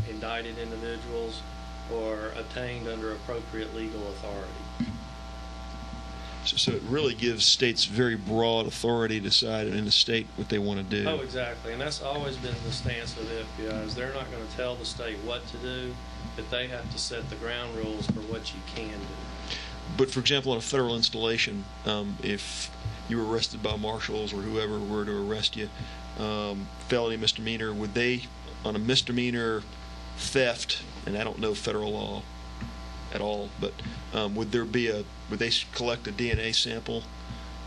indicted individuals, or obtained under appropriate legal authority. So it really gives states very broad authority to decide in a state what they want to do. Oh, exactly. And that's always been the stance of the FBI, is they're not going to tell the state what to do, but they have to set the ground rules for what you can do. But for example, on a federal installation, if you were arrested by marshals or whoever were to arrest you, felony, misdemeanor, would they, on a misdemeanor theft, and I don't know federal law at all, but would they collect a DNA sample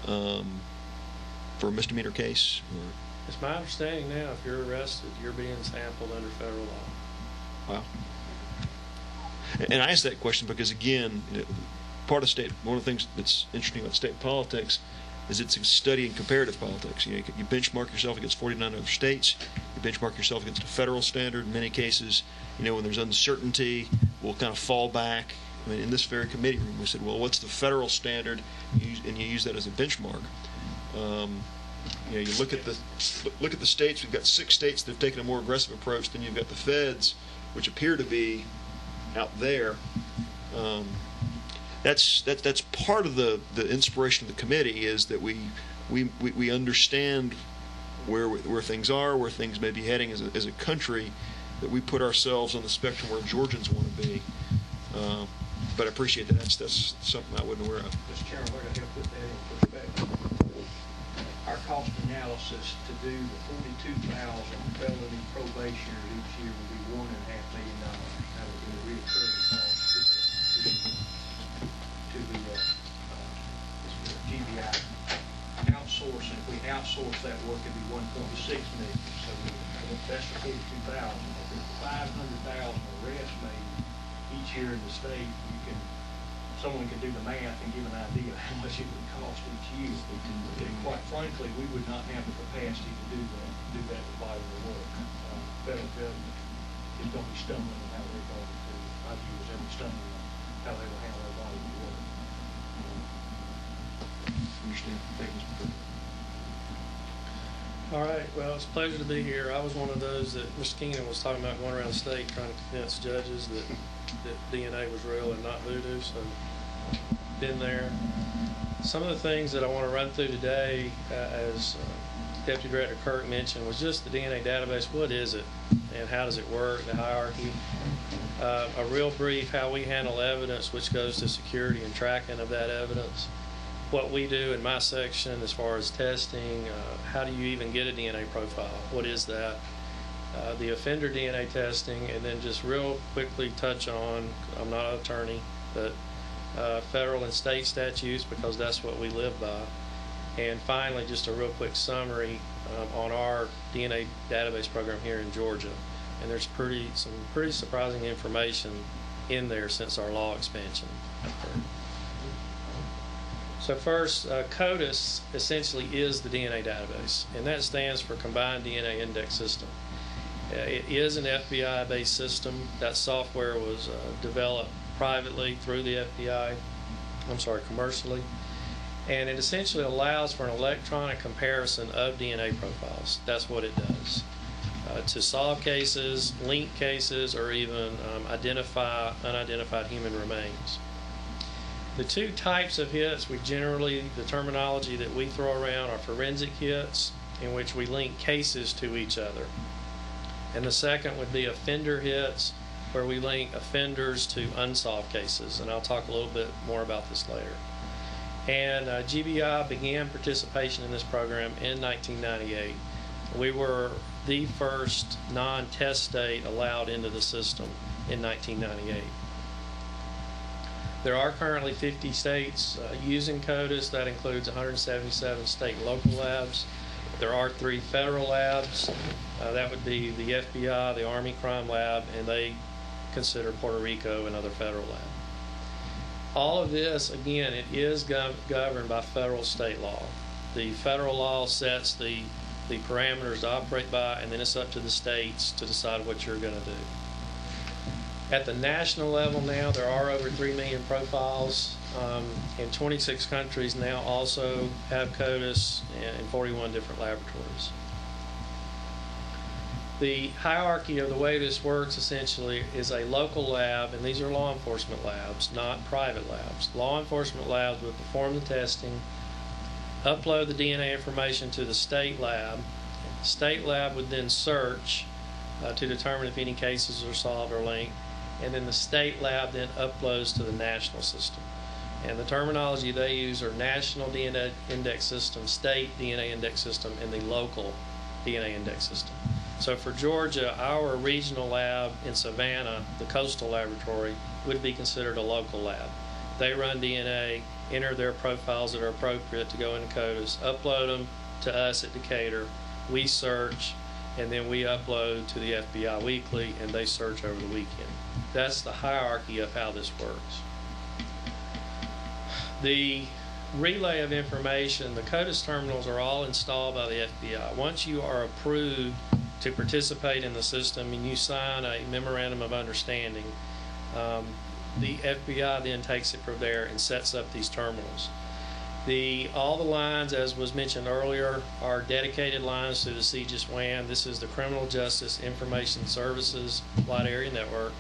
for a misdemeanor case? Or? It's my understanding now, if you're arrested, you're being sampled under federal law. Wow. And I asked that question because, again, part of one of the things that's interesting about state politics is it's a study in comparative politics. You benchmark yourself against 49 other states. You benchmark yourself against a federal standard. In many cases, when there's uncertainty, we'll kind of fall back. I mean, in this very committee room, we said, well, what's the federal standard? And you use that as a benchmark. You look at the states. We've got 6 states that have taken a more aggressive approach. Then you've got the feds, which appear to be out there. That's part of the inspiration of the committee, is that we understand where things are, where things may be heading as a country, that we put ourselves on the spectrum where Georgians want to be. But I appreciate that. That's something I wasn't aware of. Mr. Chairman, we're going to put that in perspective. Our cost analysis to do the 42,000 felony probationers each year would be $1.5 million. That would be a recurring cost to the GBI. Outsourcing, if we outsource that work, it'd be $1.6 million. So that's the 42,000. If there's 500,000 arrests made each year in the state, someone can do the math and give an idea of how much it would cost each year. And quite frankly, we would not have the capacity to do that volume of work. Federal government is going to be stumbling on how they're going to, my view is they'll be stumbling on how they will handle their volume of work. Understand. Thank you, Mr. President. All right. Well, it's a pleasure to be here. I was one of those that Mr. Keenan was talking about, going around the state trying to convince judges that DNA was real and not voodoo. So, been there. Some of the things that I want to run through today, as Deputy Director Kirk mentioned, was just the DNA database. What is it, and how does it work? The hierarchy. A real brief how we handle evidence, which goes to security and tracking of that evidence. What we do in my section as far as testing, how do you even get a DNA profile? What is that? The offender DNA testing, and then just real quickly touch on, I'm not an attorney, but federal and state statutes, because that's what we live by. And finally, just a real quick summary on our DNA database program here in Georgia. And there's some pretty surprising information in there since our law expansion. So first, CODIS essentially is the DNA database, and that stands for Combined DNA Index System. It is an FBI-based system. That software was developed privately through the FBI, commercially, and it essentially allows for an electronic comparison of DNA profiles. That's what it does. To solve cases, link cases, or even identify unidentified human remains. The two types of hits, the terminology that we throw around are forensic hits, in which we link cases to each other. And the second would be offender hits, where we link offenders to unsolved cases. And I'll talk a little bit more about this later. And GBI began participation in this program in 1998. We were the first non-test state allowed into the system in 1998. There are currently 50 states using CODIS. That includes 177 state and local labs. There are 3 federal labs. That would be the FBI, the Army Crime Lab, and they consider Puerto Rico another federal lab. All of this, again, it is governed by federal state law. The federal law sets the parameters to operate by, and then it's up to the states to decide what you're going to do. At the national level now, there are over 3 million profiles, and 26 countries now also have CODIS in 41 different laboratories. The hierarchy of the way this works essentially is a local lab, and these are law enforcement labs, not private labs. Law enforcement labs would perform the testing, upload the DNA information to the state lab. State lab would then search to determine if any cases are solved or linked, and then the state lab then uploads to the national system. And the terminology they use are National DNA Index System, State DNA Index System, and the local DNA Index System. So for Georgia, our regional lab in Savannah, the coastal laboratory, would be considered a local lab. They run DNA, enter their profiles that are appropriate to go into CODIS, upload them to us at Decatur, we search, and then we upload to the FBI weekly, and they search over the weekend. That's the hierarchy of how this works. The relay of information, the CODIS terminals are all installed by the FBI. Once you are approved to participate in the system and you sign a memorandum of understanding, the FBI then takes it from there and sets up these terminals. All the lines, as was mentioned earlier, are dedicated lines to the CJIS WAN. This is the Criminal Justice Information Services Wide Area Network,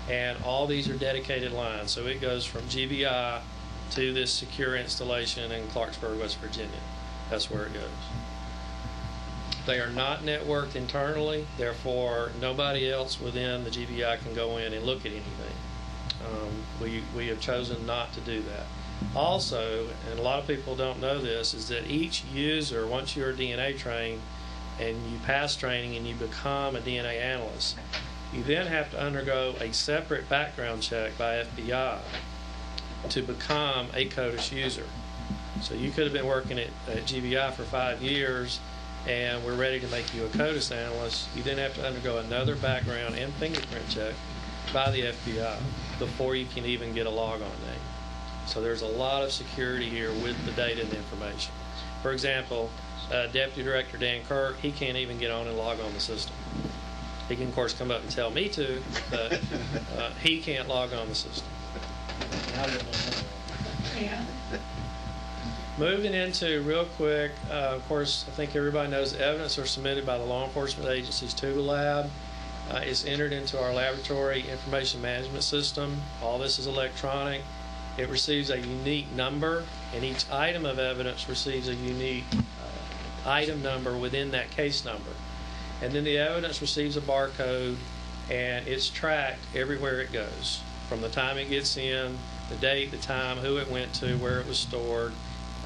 and all these are dedicated lines. So it goes from GBI to this secure installation in Clarksburg, West Virginia. That's where it goes. They are not networked internally, therefore nobody else within the GBI can go in and look at anything. We have chosen not to do that. Also, and a lot of people don't know this, is that each user, once you're DNA trained and you pass training and you become a DNA analyst, you then have to undergo a separate background check by FBI to become a CODIS user. So you could have been working at GBI for 5 years and we're ready to make you a CODIS analyst. You then have to undergo another background and fingerprint check by the FBI before you can even get a logon name. So there's a lot of security here with the data and the information. For example, Deputy Director Dan Kirk, he can't even get on and log on the system. He can, of course, come up and tell me to, but he can't log on the system. Yeah. Moving into real quick, of course, I think everybody knows the evidence are submitted by the law enforcement agencies to the lab. It's entered into our laboratory information management system. All this is electronic. It receives a unique number, and each item of evidence receives a unique item number within that case number. And then the evidence receives a barcode, and it's tracked everywhere it goes, from the time it gets in, the date, the time, who it went to, where it was stored,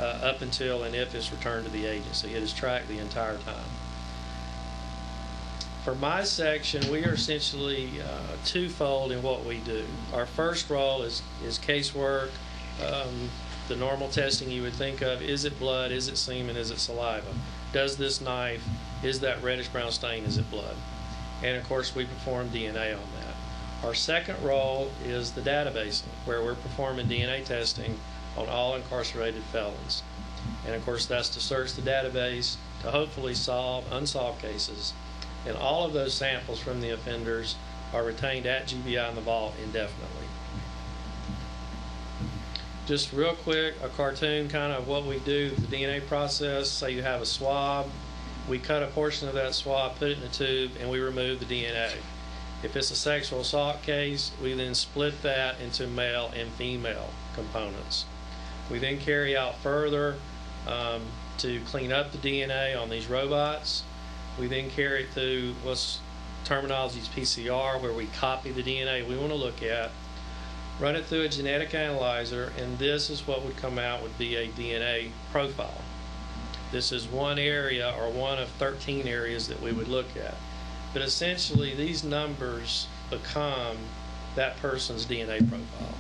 up until and if it's returned to the agency. It is tracked the entire time. For my section, we are essentially twofold in what we do. Our first role is casework the normal testing you would think of. Is it blood? Is it semen? Is it saliva? Does this knife, is that reddish brown stain, is it blood? And of course we perform DNA on that. Our second role is the database, where we're performing DNA testing on all incarcerated felons. And of course that's to search the database to hopefully solve unsolved cases. And all of those samples from the offenders are retained at GBI in the vault indefinitely. Just real quick, a cartoon kind of what we do, the DNA process. Say you have a swab, we cut a portion of that swab, put it in a tube, and we remove the DNA. If it's a sexual assault case, we then split that into male and female components. We then carry out further to clean up the DNA on these robots. We then carry it through what's terminology is PCR, where we copy the DNA we want to look at, run it through a genetic analyzer, and this is what would come out would be a DNA profile. This is one area or one of 13 areas that we would look at. But essentially these numbers become that person's DNA profile.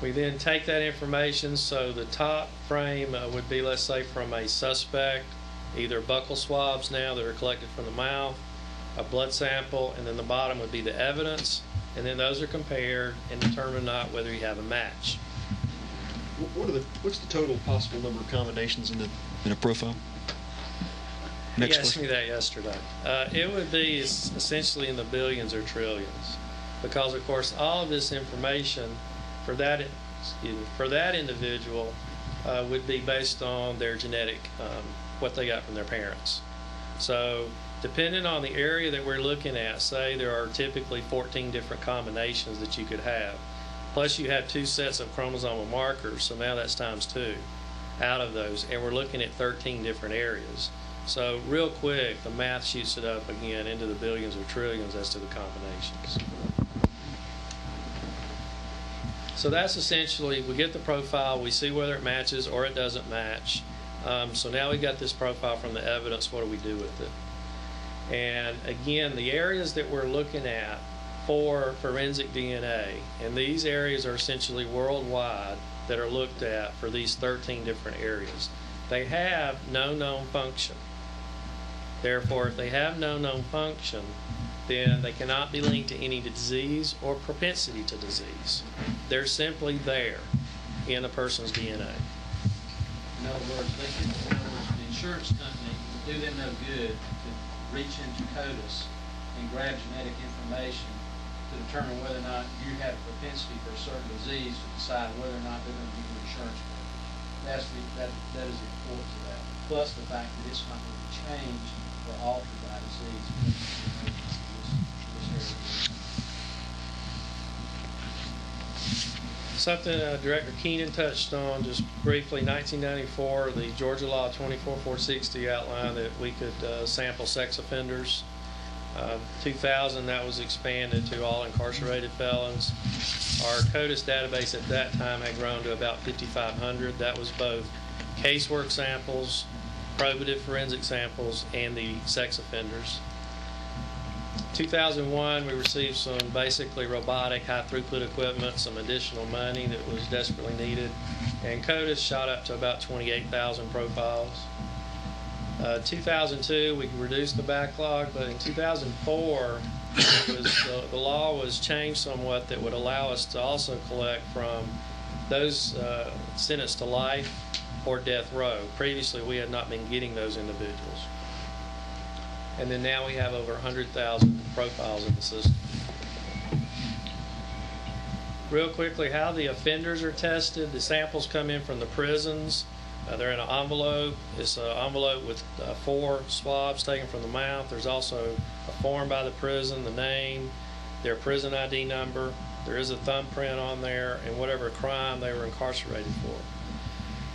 We then take that information, so the top frame would be, let's say, from a suspect, either buccal swabs now that are collected from the mouth, a blood sample, and then the bottom would be the evidence, and then those are compared and determine not whether you have a match. What's the total possible number of combinations in a profile? Next He asked question. me that yesterday. It would be essentially in the billions or trillions, because of course all of this information for that individual would be based on their genetic, what they got from their parents. So depending on the area that we're looking at, say there are typically 14 different combinations that you could have. Plus you have 2 sets of chromosomal markers, so now that's times 2 out of those, and we're looking at 13 different areas. So real quick, the math shoots it up again into the billions or trillions as to the combinations. So that's essentially, we get the profile, we see whether it matches or it doesn't match. So now we got this profile from the evidence, what do we do with it? And again, the areas that we're looking at for forensic DNA, and these areas are essentially worldwide that are looked at for these 13 different areas. They have no known function. Therefore, if they have no known function, then they cannot be linked to any disease or propensity to disease. They're simply there in a person's DNA. In other words, the insurance company would do them no good to reach into CODIS and grab genetic information to determine whether or not you have a propensity for a certain disease, to decide whether or not they're going to give you insurance coverage. That is the importance of that. Plus the fact that it's not going to be changed or altered by disease. Something Director Keenan touched on just briefly, 1994, the Georgia Law 24460 outlined that we could sample sex offenders. 2000, that was expanded to all incarcerated felons. Our CODIS database at that time had grown to about 5,500. That was both casework samples, probative forensic samples, and the sex offenders. 2001, we received some basically robotic high throughput equipment, some additional money that was desperately needed, and CODIS shot up to about 28,000 profiles. 2002, we reduced the backlog, but in 2004, the law was changed somewhat that would allow us to also collect from those sentenced to life or death row. Previously, we had not been getting those individuals. And then now we have over 100,000 profiles in the system. Real quickly, how the offenders are tested. The samples come in from the prisons. They're in an envelope. It's an envelope with 4 swabs taken from the mouth. There's also a form by the prison, the name, their prison ID number. There is a thumbprint on there, and whatever crime they were incarcerated for.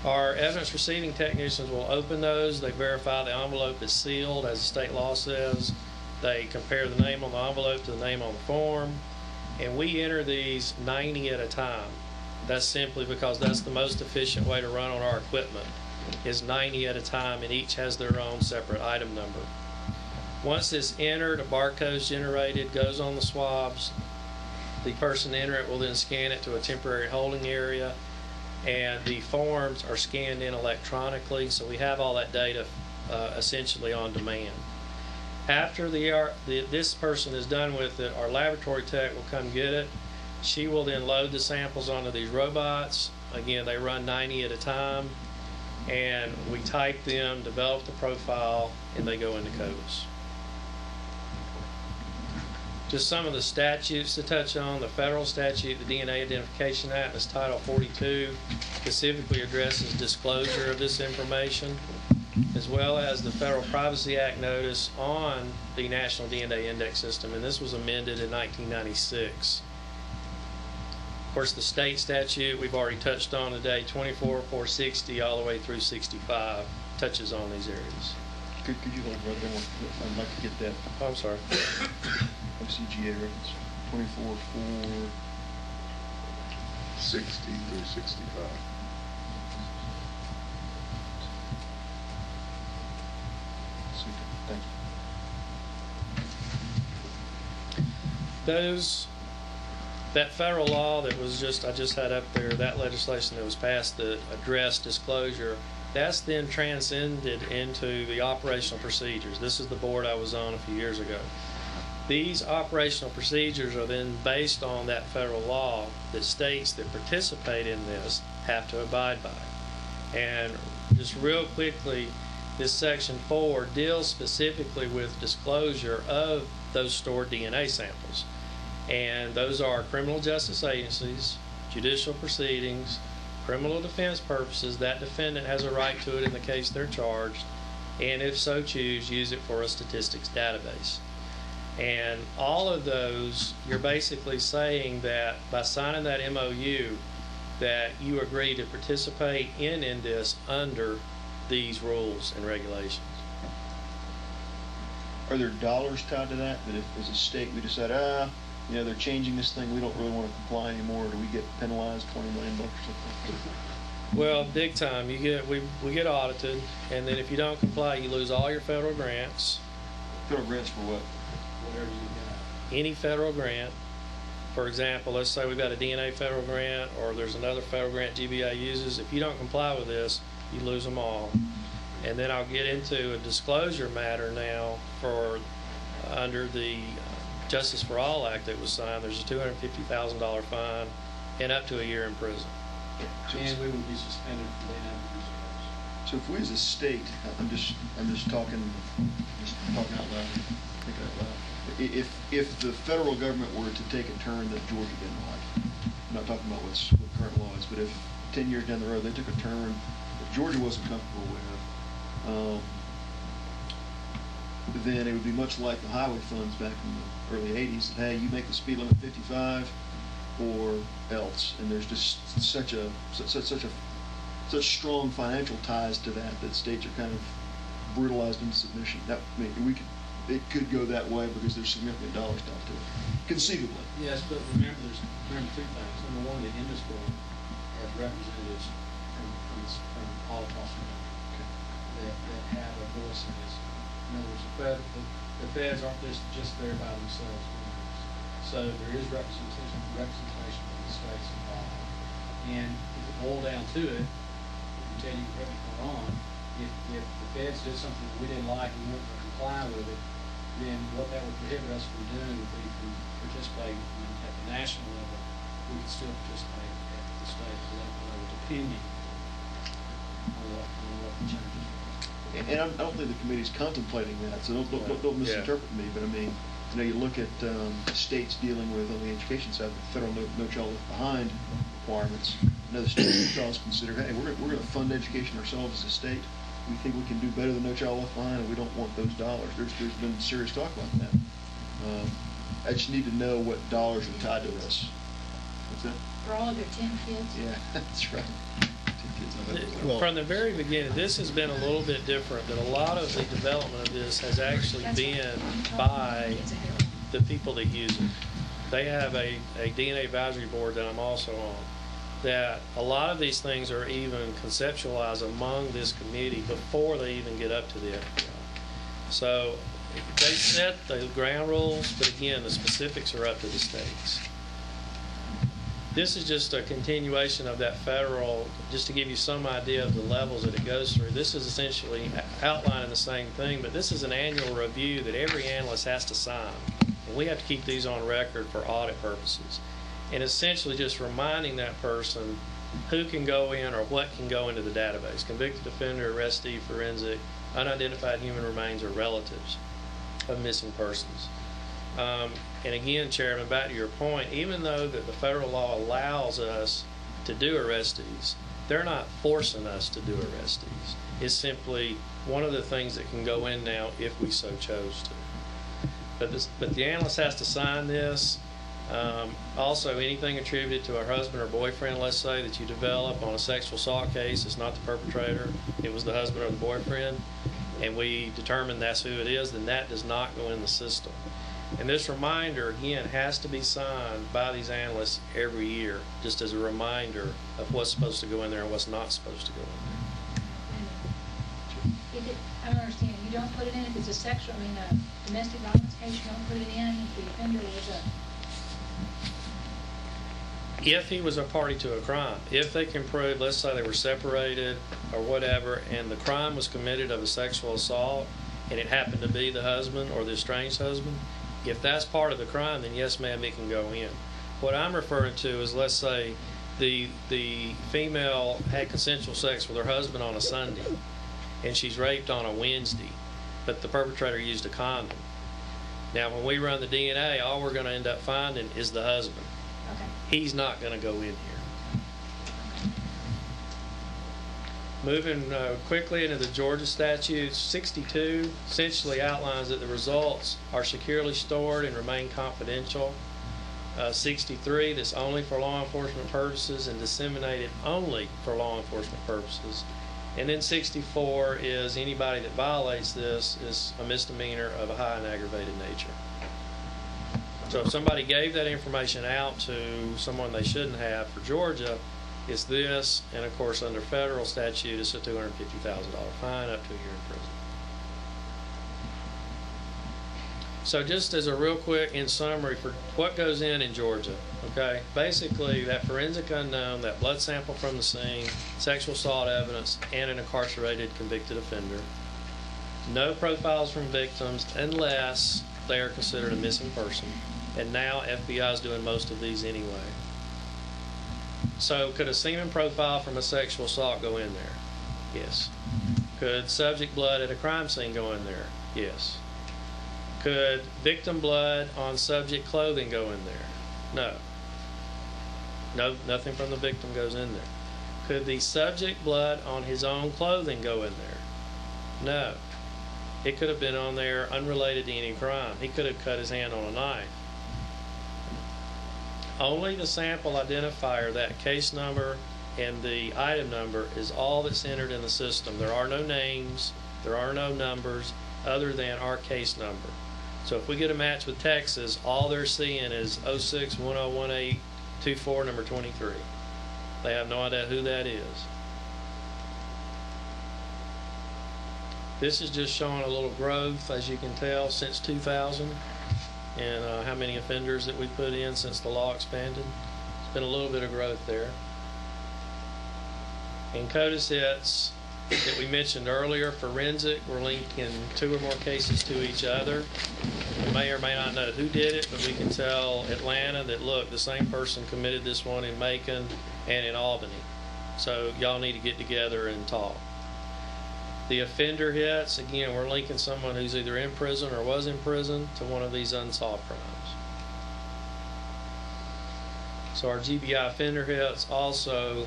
Our evidence receiving technicians will open those. They verify the envelope is sealed, as the state law says. They compare the name on the envelope to the name on the form. And we enter these 90 at a time. That's simply because that's the most efficient way to run on our equipment, is 90 at a time, and each has their own separate item number. Once it's entered, a barcode is generated, goes on the swabs. The person enter it will then scan it to a temporary holding area, and the forms are scanned in electronically, so we have all that data essentially on demand. After this person is done with it, our laboratory tech will come get it. She will then load the samples onto these robots. Again, they run 90 at a time, and we type them, develop the profile, and they go into CODIS. Just some of the statutes to touch on. The federal statute, the DNA Identification Act, is Title 42, specifically addresses disclosure of this information, as well as the Federal Privacy Act notice on the National DNA Index System, and this was amended in 1996. Of course, the state statute we've already touched on today, 24,460 all the way through 65, touches on these areas. Could you hold right there? I'd like to get that. Oh, I'm sorry. FCGA reference 60 through 65. Super. Thank you. That federal law that was I just had up there, that legislation that was passed that addressed disclosure, that's then transcended into the operational procedures. This is the board I was on a few years ago. These operational procedures are then based on that federal law that states that participate in this have to abide by. And just real quickly, this section 4 deals specifically with disclosure of those stored DNA samples. And those are criminal justice agencies, judicial proceedings, criminal defense purposes. That defendant has a right to it in the case they're charged, and if so choose, use it for a statistics database. And all of those, you're basically saying that by signing that MOU that you agree to participate in this under these rules and regulations. Are there dollars tied to that? That if as a state we decide, they're changing this thing, we don't really want to comply anymore, do we get penalized $20 million or something? Well, big time. We get audited, and then if you don't comply, you lose all your federal grants. Federal grants for what? Whatever you get. Any federal grant. For example, let's say we've got a DNA federal grant, or there's another federal grant GBI uses. If you don't comply with this, you lose them all. And then I'll get into a disclosure matter now for under the Justice for All Act that was signed. There's a $250,000 fine and up to a year in prison. And we would be suspended from being able to use those. So if we as a state, I'm just talking out loud, thinking out loud. If the federal government were to take a turn that Georgia didn't like, I'm not talking about what current law is, but if 10 years down the road they took a turn that Georgia wasn't comfortable with, then it would be much like the highway funds back in the early 80s. That, hey, you make the speed limit 55 or else, and there's just such strong financial ties to that states are kind of brutalized into submission. It could go that way because there's significant dollars tied to it, conceivably. Yes, but remember two things. Number one, the industry has representatives from all across the country that have a voice in this. In other words, the feds aren't just there by themselves. So there is representation of the states involved. And if it boiled down to it, and Ted, you can correct me if I'm wrong, if the feds did something that we didn't like and we weren't going to comply with it, then what that would prohibit us from doing would be from participating at the national level. We could still participate at the state and local level, depending on what the changes are. And I don't think the committee's contemplating that, so don't misinterpret me. But I mean, you look at states dealing with on the education side, the federal No Child Left Behind requirements. Another state trials consider, hey, we're going to fund education ourselves as a state. We think we can do better than No Child Left Behind, and we don't want those dollars. There's been serious talk about that. I just need to know what dollars are tied to this. What's that? For all of their 10 kids? Yeah, that's right. 10 kids. Well, from the very beginning, this has been a little bit different, that a lot of the development of this has actually been by the people that use it. They have a DNA advisory board that I'm also on, that a lot of these things are even conceptualized among this committee before they even get up to the FBI. So they set the ground rules, but again, the specifics are up to the states. This is just a continuation of that federal, just to give you some idea of the levels that it goes through. This is essentially outlining the same thing, but this is an annual review that every analyst has to sign. And we have to keep these on record for audit purposes. And essentially just reminding that person who can go in or what can go into the database. Convicted offender, arrestee, forensic, unidentified human remains, or relatives of missing persons. And again, Chairman, back to your point, even though that the federal law allows us to do arrestees, they're not forcing us to do arrestees. It's simply one of the things that can go in now if we so chose to. But the analyst has to sign this. Also, anything attributed to a husband or boyfriend, let's say, that you develop on a sexual assault case, it's not the perpetrator, it was the husband or the boyfriend, and we determine that's who it is, then that does not go in the system. And this reminder, again, has to be signed by these analysts every year, just as a reminder of what's supposed to go in there and what's not supposed to go in there. I don't understand. You don't put it in if it's a domestic violence case. You don't put it in if the offender was If he was a party to a crime, if they can prove, let's say they were separated or whatever, and the crime was committed of a sexual assault, and it happened to be the husband or the estranged husband, if that's part of the crime, then yes, ma'am, it can go in. What I'm referring to is, let's say the female had consensual sex with her husband on a Sunday, and she's raped on a Wednesday, but the perpetrator used a condom. Now, when we run the DNA, all we're going to end up finding is the husband. okay. He's not going to go in here. Moving quickly into the Georgia statutes, 62 essentially outlines that the results are securely stored and remain confidential. 63, that's only for law enforcement purposes and disseminated only for law enforcement purposes. And then 64 is anybody that violates this is a misdemeanor of a high and aggravated nature. So if somebody gave that information out to someone they shouldn't have for Georgia, it's this, and of course under federal statute it's a $250,000 fine up to a year in prison. So just as a real quick in summary for what goes in Georgia, okay? Basically that forensic unknown, that blood sample from the scene, sexual assault evidence, and an incarcerated convicted offender. No profiles from victims unless they are considered a missing person. And now FBI is doing most of these anyway. So could a semen profile from a sexual assault go in there? Yes. Could subject blood at a crime scene go in there? Yes. Could victim blood on subject clothing go in there? No. No, nothing from the victim goes in there. Could the subject blood on his own clothing go in there? No. It could have been on there unrelated to any crime. He could have cut his hand on a knife. Only the sample identifier, that case number and the item number, is all that's entered in the system. There are no names, there are no numbers other than our case number. So if we get a match with Texas, all they're seeing is 06101824 number 23. They have no idea who that is. This is just showing a little growth, as you can tell, since 2000. And how many offenders that we put in since the law expanded. There's been a little bit of growth there. In CODIS hits that we mentioned earlier, forensic, we're linking 2 or more cases to each other. We may or may not know who did it, but we can tell Atlanta that, look, the same person committed this one in Macon and in Albany. So y'all need to get together and talk. The offender hits, again, we're linking someone who's either in prison or was in prison to one of these unsolved crimes. So our GBI offender hits also,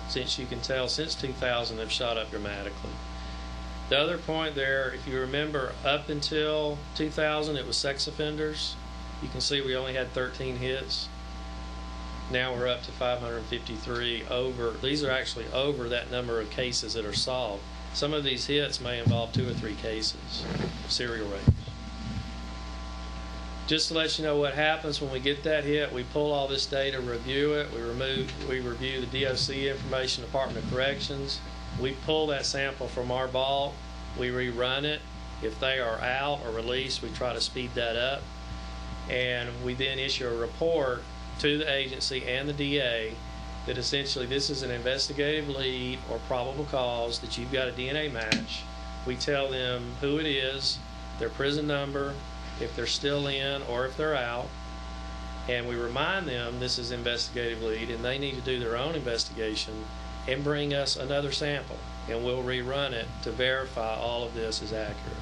since you can tell, since 2000 have shot up dramatically. The other point there, if you remember, up until 2000 it was sex offenders. You can see we only had 13 hits. Now we're up to 553 over. These are actually over that number of cases that are solved. Some of these hits may involve 2 or 3 cases of serial rapes. Just to let you know what happens when we get that hit, we pull all this data, review it, we review the DOC information, Department of Corrections. We pull that sample from our vault, we rerun it. If they are out or released, we try to speed that up. And we then issue a report to the agency and the DA that essentially this is an investigative lead or probable cause that you've got a DNA match. We tell them who it is, their prison number, if they're still in or if they're out, and we remind them this is investigative lead and they need to do their own investigation and bring us another sample, and we'll rerun it to verify all of this is accurate.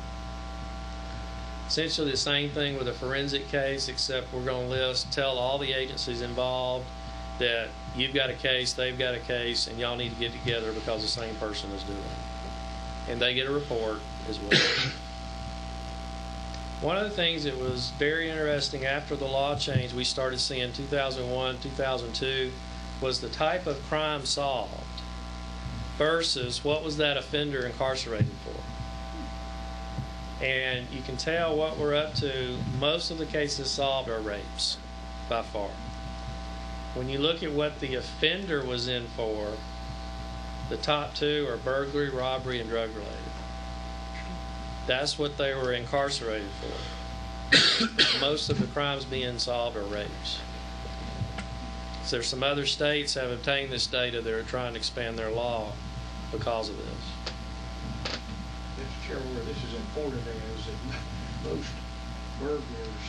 Essentially the same thing with a forensic case, except we're going to tell all the agencies involved that you've got a case, they've got a case, and y'all need to get together because the same person is doing it. And they get a report as well. One of the things that was very interesting after the law changed, we started seeing 2001, 2002, was the type of crime solved versus what was that offender incarcerated for. And you can tell what we're up to. Most of the cases solved are rapes, by far. When you look at what the offender was in for, the top two are burglary, robbery, and drug related. That's what they were incarcerated for. Most of the crimes being solved are rapes. So there's some other states have obtained this data that are trying to expand their law because of this. Mr. Chair, where this is important is that most burglars,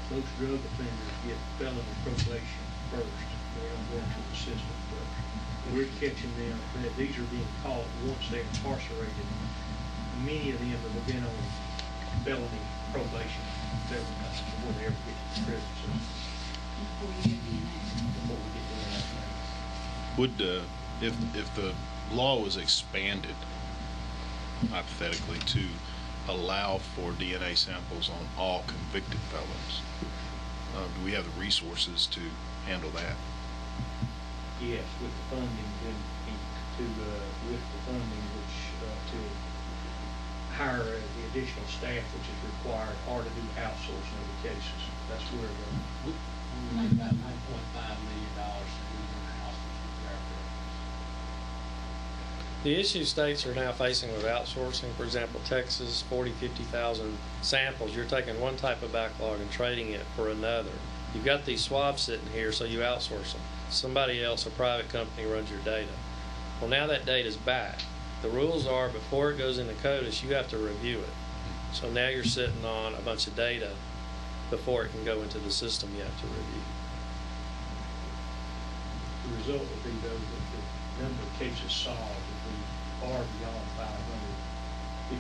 most drug offenders get felony probation first. They don't go into the system first. We're catching them. These are being caught once they're incarcerated. Many of them have been on felony probation several times before they ever get to the prison system. Before you get DNA. Before we get to that thing. Would, if the law was expanded, hypothetically, to allow for DNA samples on all convicted felons, do we have the resources to handle that? Yes, with the funding, with the funding, which to hire the additional staff which is required, or to do outsourcing of the cases. That's where the Like about $1.5 million that we can house for our The issue states are now facing with outsourcing, for example, Texas, 40, 50,000 samples. You're taking one type of backlog and trading it for another. You've got these swabs sitting here, so you outsource them. Somebody else, a private company, runs your data. Well, now that data's back. The rules are before it goes into CODIS, you have to review it. So now you're sitting on a bunch of data before it can go into the system you have to review. The result would be, though, that the number of cases solved would be far beyond 554.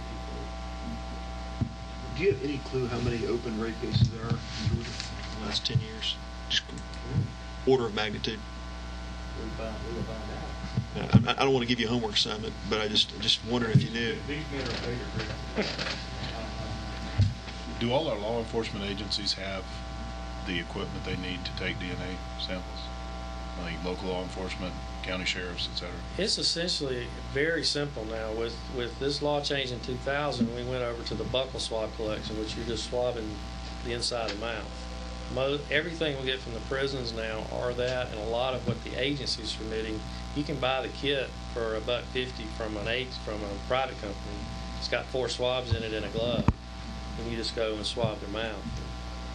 Do you have any clue how many open rape cases there are in Georgia in the last 10 years? Just order of magnitude. We'll find out. I don't want to give you a homework assignment, but I just wondered if you knew. These men are bigger. Do all our law enforcement agencies have the equipment they need to take DNA samples? Like local law enforcement, county sheriffs, etc.? It's essentially very simple now. With this law change in 2000, we went over to the buccal swab collection, which you're just swabbing the inside of the mouth. Everything we get from the prisons now are that, and a lot of what the agency's submitting. You can buy the kit for $1.50 from a private company. It's got 4 swabs in it in a glove, and you just go and swab their mouth and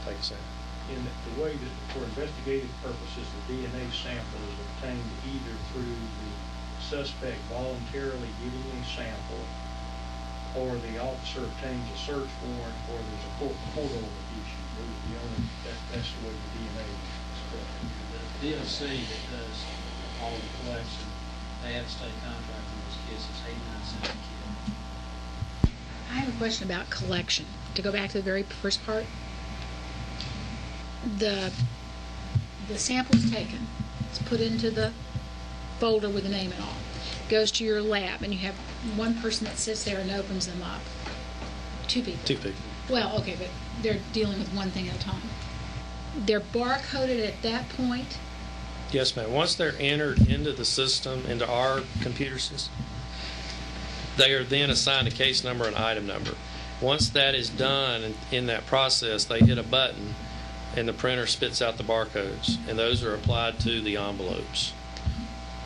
take a sample. In the way that for investigative purposes, the DNA sample is obtained either through the suspect voluntarily giving a sample, or the officer obtains a search warrant, or there's a court order issued. That's the way the DNA is collected. The DOC that does all the collection, they have a state contract on those kits. It's 89 cents a kit. I have a question about collection. To go back to the very first part, the sample is taken. It's put into the folder with the name and all. Goes to your lab, and you have one person that sits there and opens them up. 2 people. 2 people. Well, okay, but they're dealing with one thing at a time. They're barcoded at that point. Yes, ma'am. Once they're entered into the system, into our computer system, they are then assigned a case number and item number. Once that is done in that process, they hit a button and the printer spits out the barcodes, and those are applied to the envelopes.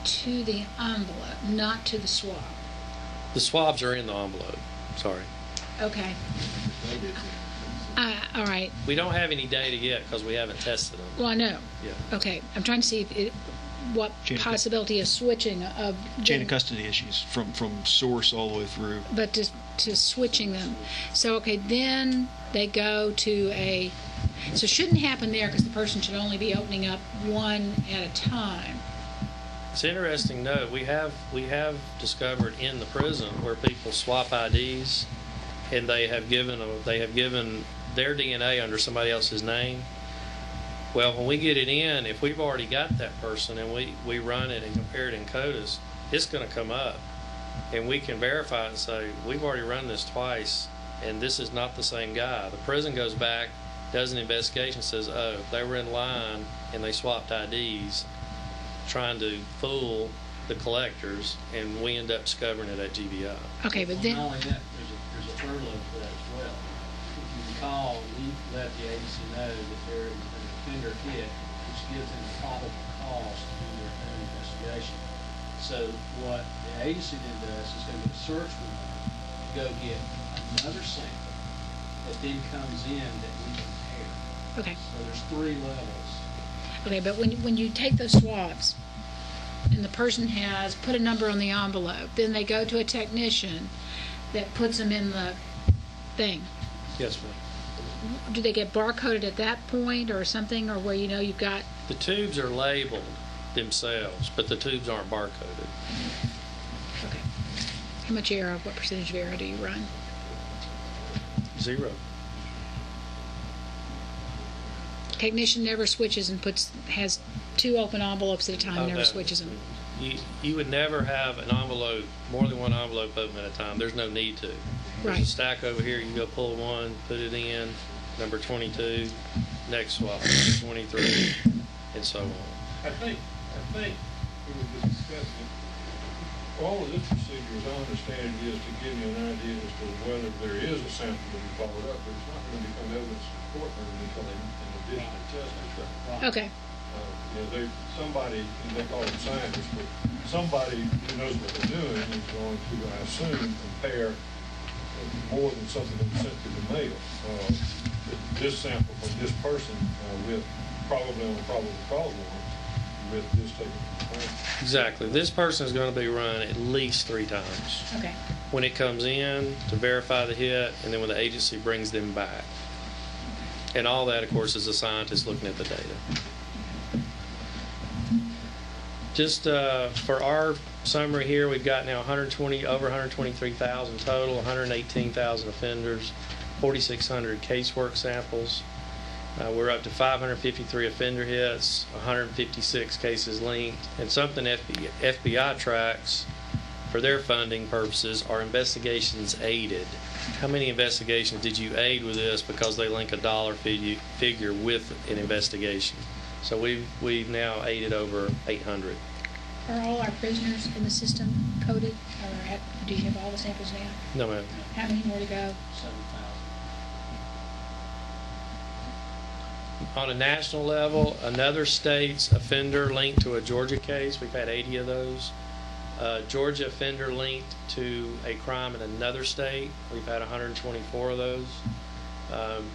To the envelope, not to the swab. The swabs are in the envelope. Sorry. Okay. All right. We don't have any data yet because we haven't tested them. Well, I know. Yeah. Okay. I'm trying to see what possibility of switching of Chain of custody issues from source all the way through. But to switching them. So okay, then they go to a. So it shouldn't happen there because the person should only be opening up one at a time. It's interesting. No, we have discovered in the prison where people swap IDs, and they have given their DNA under somebody else's name. Well, when we get it in, if we've already got that person and we run it and compare it in CODIS, it's going to come up, and we can verify it and say we've already run this twice, and this is not the same guy. The prison goes back, does an investigation, says, oh, they were in line and they swapped IDs, trying to fool the collectors, and we end up discovering it at GBI. Okay, but then. Not only that, there's a furlough for that as well. If you recall, we let the agency know that there is an offender hit, which gives them a probable cause to do their own investigation. So what the agency then does is go get a search warrant to go get another sample that then comes in that we compare. Okay. So there's 3 levels. Okay, but when you take those swabs and the person has put a number on the envelope, then they go to a technician that puts them in the thing. Yes, ma'am. Do they get barcoded at that point or something, or where you've got? The tubes are labeled themselves, but the tubes aren't barcoded. Okay. How much error? What percentage of error do you run? 0. Technician never switches and has 2 open envelopes at a time. Oh, Never no. switches them. You would never have an envelope, more than one envelope open at a time. There's no need to. There's a Right. stack over here. You can go pull one, put it in, number 22, next swap, 23, and so on. I think we were just discussing, all of this procedure, as I understand it, is to give you an idea as to whether there is a sample to be followed up, but it's not going to become evidence in the courtroom until in addition to testing. Okay. Somebody, and they call them scientists, but somebody who knows what they're doing is going to, I assume, compare more than something that's sent through the mail. This sample from this person with probably on a probable cause warrant with this taken from the phone. Exactly. This person is going to be run at least 3 times. Okay. When it comes in, to verify the hit, and then when the agency brings them back. And all that, of course, is a scientist looking at the data. Just for our summary here, we've got now over 123,000 total, 118,000 offenders, 4,600 casework samples. We're up to 553 offender hits, 156 cases linked, and something FBI tracks for their funding purposes are investigations aided. How many investigations did you aid with this because they link a dollar figure with an investigation? So we've now aided over 800. Are all our prisoners in the system coded, or do you have all the samples now? No, ma'am. How many more to go? 7,000. On a national level, another state's offender linked to a Georgia case, we've had 80 of those. Georgia offender linked to a crime in another state, we've had 124 of those.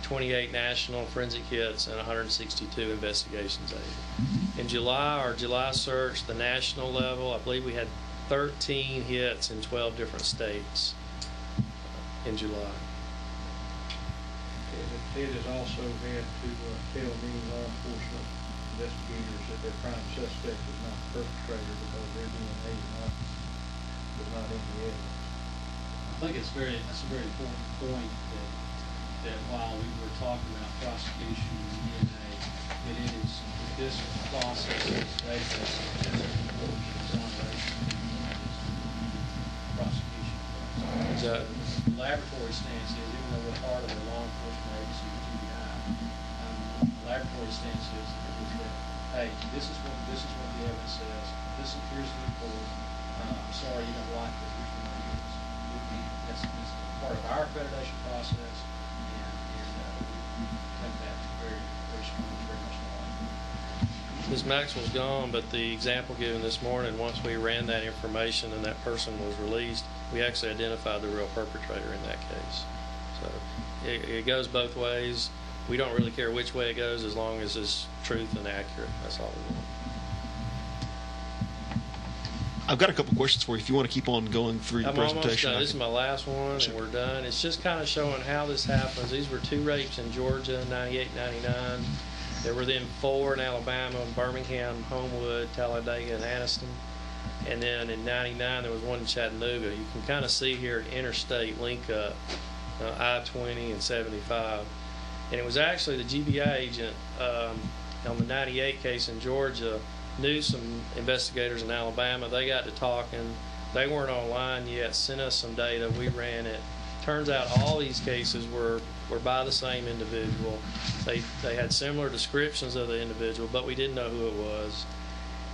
28 national forensic hits and 162 investigations aided. In July, our July search, the national level, I believe we had 13 hits in 12 different states in July. It has also had to tell many law enforcement investigators that their prime suspect is not the perpetrator because their DNA was not in the evidence. I think that's a very important point that while we were talking about prosecution and DNA, that it is this process, this database, exoneration prosecution. Exactly. The laboratory stance is, even though we're part of the law enforcement agency, the GBI, the laboratory stance is that, hey, this is what the evidence says. Here's the report. I'm sorry you don't like it. Here's what it is. That's part of our accreditation process. Ms. Maxwell's gone, but the example given this morning, once we ran that information and that person was released, we actually identified the real perpetrator in that case. So it goes both ways. We don't really care which way it goes as long as it's truth and accurate. That's all we want. I've got a couple questions for you if you want to keep on going through your I'm almost presentation. done. This is my last one, and we're done. It's just kind of showing how this happens. These were 2 rapes in Georgia, 98, 99. There were then 4 in Alabama, Birmingham, Homewood, Talladega, and Anniston. And then in 99, there was 1 in Chattanooga. You can kind of see here an interstate link up, I-20 and 75. And it was actually the GBI agent on the 98 case in Georgia knew some investigators in Alabama. They got to talking. They weren't online yet, sent us some data. We ran it. Turns out all these cases were by the same individual. They had similar descriptions of the individual, but we didn't know who it was.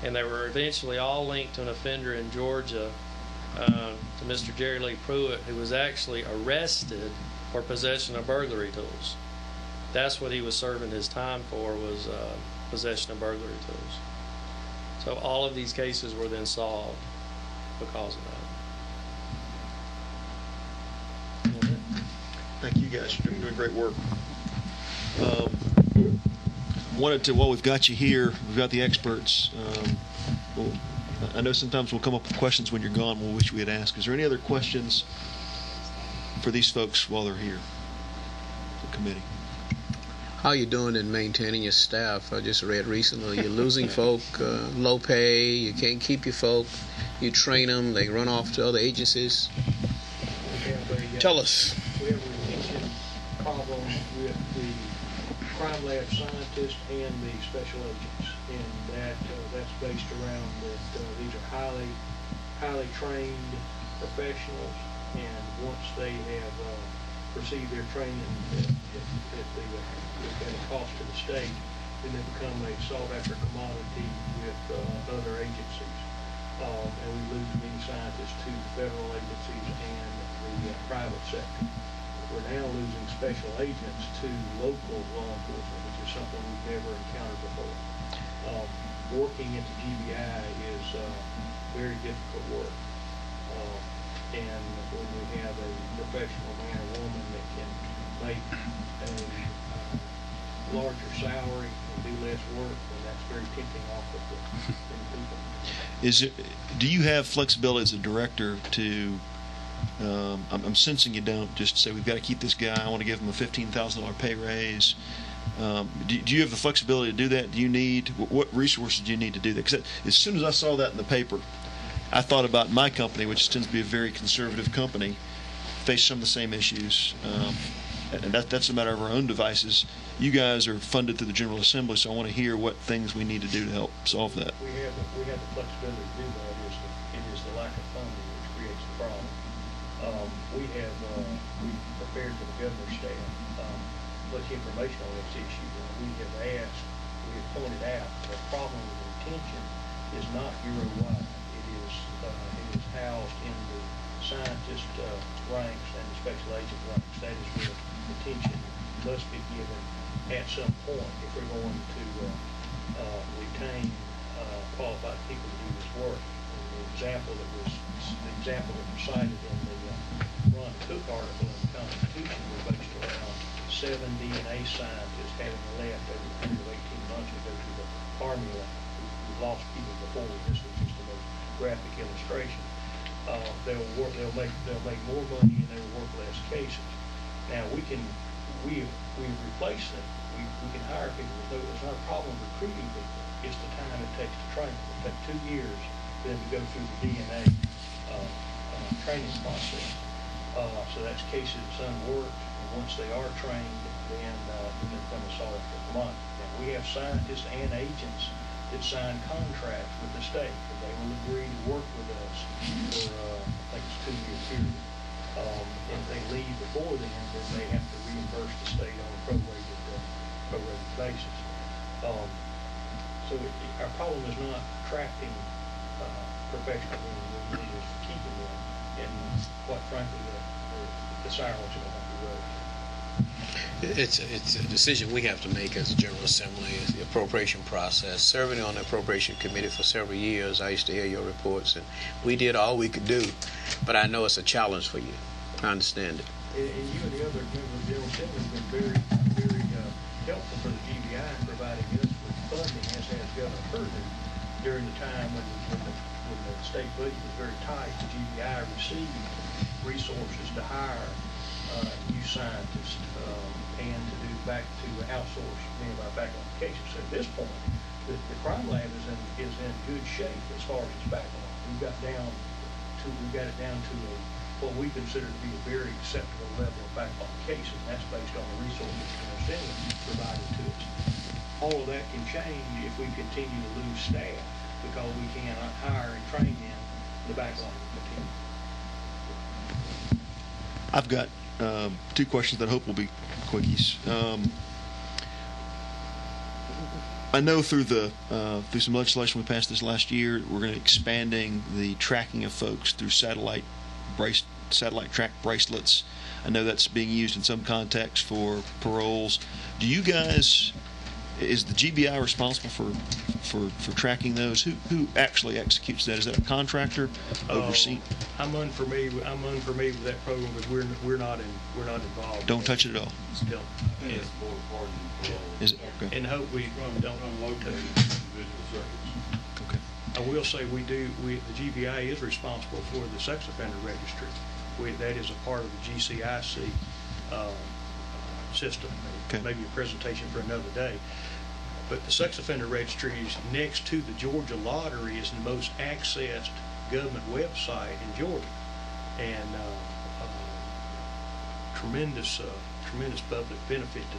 And they were eventually all linked to an offender in Georgia, to Mr. Jerry Lee Pruitt, who was actually arrested for possession of burglary tools. That's what he was serving his time for, was possession of burglary tools. So all of these cases were then solved because of that. Thank you guys. You're doing great work. Wanted to, while we've got you here, we've got the experts. I know sometimes we'll come up with questions when you're gone we'll wish we had asked. Is there any other questions for these folks while they're here, the committee? How you doing in maintaining your staff? I just read recently you're losing folk, low pay, you can't keep your folk, you train them, they run off to other agencies. Tell us. We have a retention problem with the crime lab scientists and the special agents, and that's based around that these are highly trained professionals, and once they have received their training at a cost to the state, then they become a sought-after commodity with other agencies. And we lose many scientists to federal agencies and the private sector. We're now losing special agents to local law enforcement, which is something we've never encountered before. Working at the GBI is very difficult work. And when we have a professional man or woman that can make a larger salary and do less work, then that's very tempting off of the people. Do you have flexibility as a director to, I'm sensing you don't, just say we've got to keep this guy, I want to give him a $15,000 pay raise. Do you have the flexibility to do that? Do you need, what resources do you need to do that? Because as soon as I saw that in the paper, I thought about my company, which tends to be a very conservative company, face some of the same issues. And that's a matter of our own devices. You guys are funded through the General Assembly, so I want to hear what things we need to do to help solve that. We have the flexibility to do that. It is the lack of funding which creates the problem. We prepared for the governor's staff much information on this issue. We have pointed out the problem with retention is not Euro-wide. It is housed in the scientist ranks and the special agent ranks. That is where retention must be given at some point if we're going to retain qualified people to do this work. And the example that was cited in the Ron Cook article in the Constitution was based around 7 DNA scientists having left over a period of 18 months to go to the Army lab. We've lost people before. This was just the most graphic illustration. They'll make more money and they will work less cases. Now we've replaced them. We can hire people. It's not a problem recruiting people. It's the time it takes to train them. It takes 2 years for them to go through the DNA training process. So that's cases that's unworked. And once they are trained, then they become a sought-after commodity. And we have scientists and agents that sign contracts with the state, and they will agree to work with us for I think it's a 2-year period. If they leave before then they have to reimburse the state on a prorated basis. So our problem is not attracting professional men, it is keeping them, and quite frankly, the silence is going to have to road. It's a decision we have to make as a General Assembly, is the appropriation process. Serving on the appropriation committee for several years, I used to hear your reports, and we did all we could do, but I know it's a challenge for you. I understand it. And you and the other members of the General Assembly have been very, very helpful for the GBI in providing us with funding, as has Governor Purdue, during the time when the state budget was very tight. The GBI received resources to hire new scientists and to outsource many of our backlog cases. So at this point, the crime lab is in good shape as far as its backlog. We've got it down to what we consider to be a very acceptable level of backlog cases. And that's based on the resources the Senate provided to us. All of that can change if we continue to lose staff because we cannot hire and train them. The backlog will continue. I've got two questions that I hope will be quickies. I know through some legislation we passed this last year, we're going to expanding the tracking of folks through satellite track bracelets. I know that's being used in some contexts for paroles. Do you guys, is the GBI responsible for tracking those? Who actually executes that? Is that a contractor overseeing? I'm unfamiliar with that program, but we're not involved. Don't touch it at all. Still. Yeah. It's board party and parole. Is it? Okay. And hope we don't unload Individual circuits. Okay. I will say the GBI is responsible for the sex offender registry. That is a part of the GCIC system. Okay. Maybe a presentation for another day. But the sex offender registry is next to the Georgia Lottery is the most accessed government website in Georgia, and tremendous public benefit to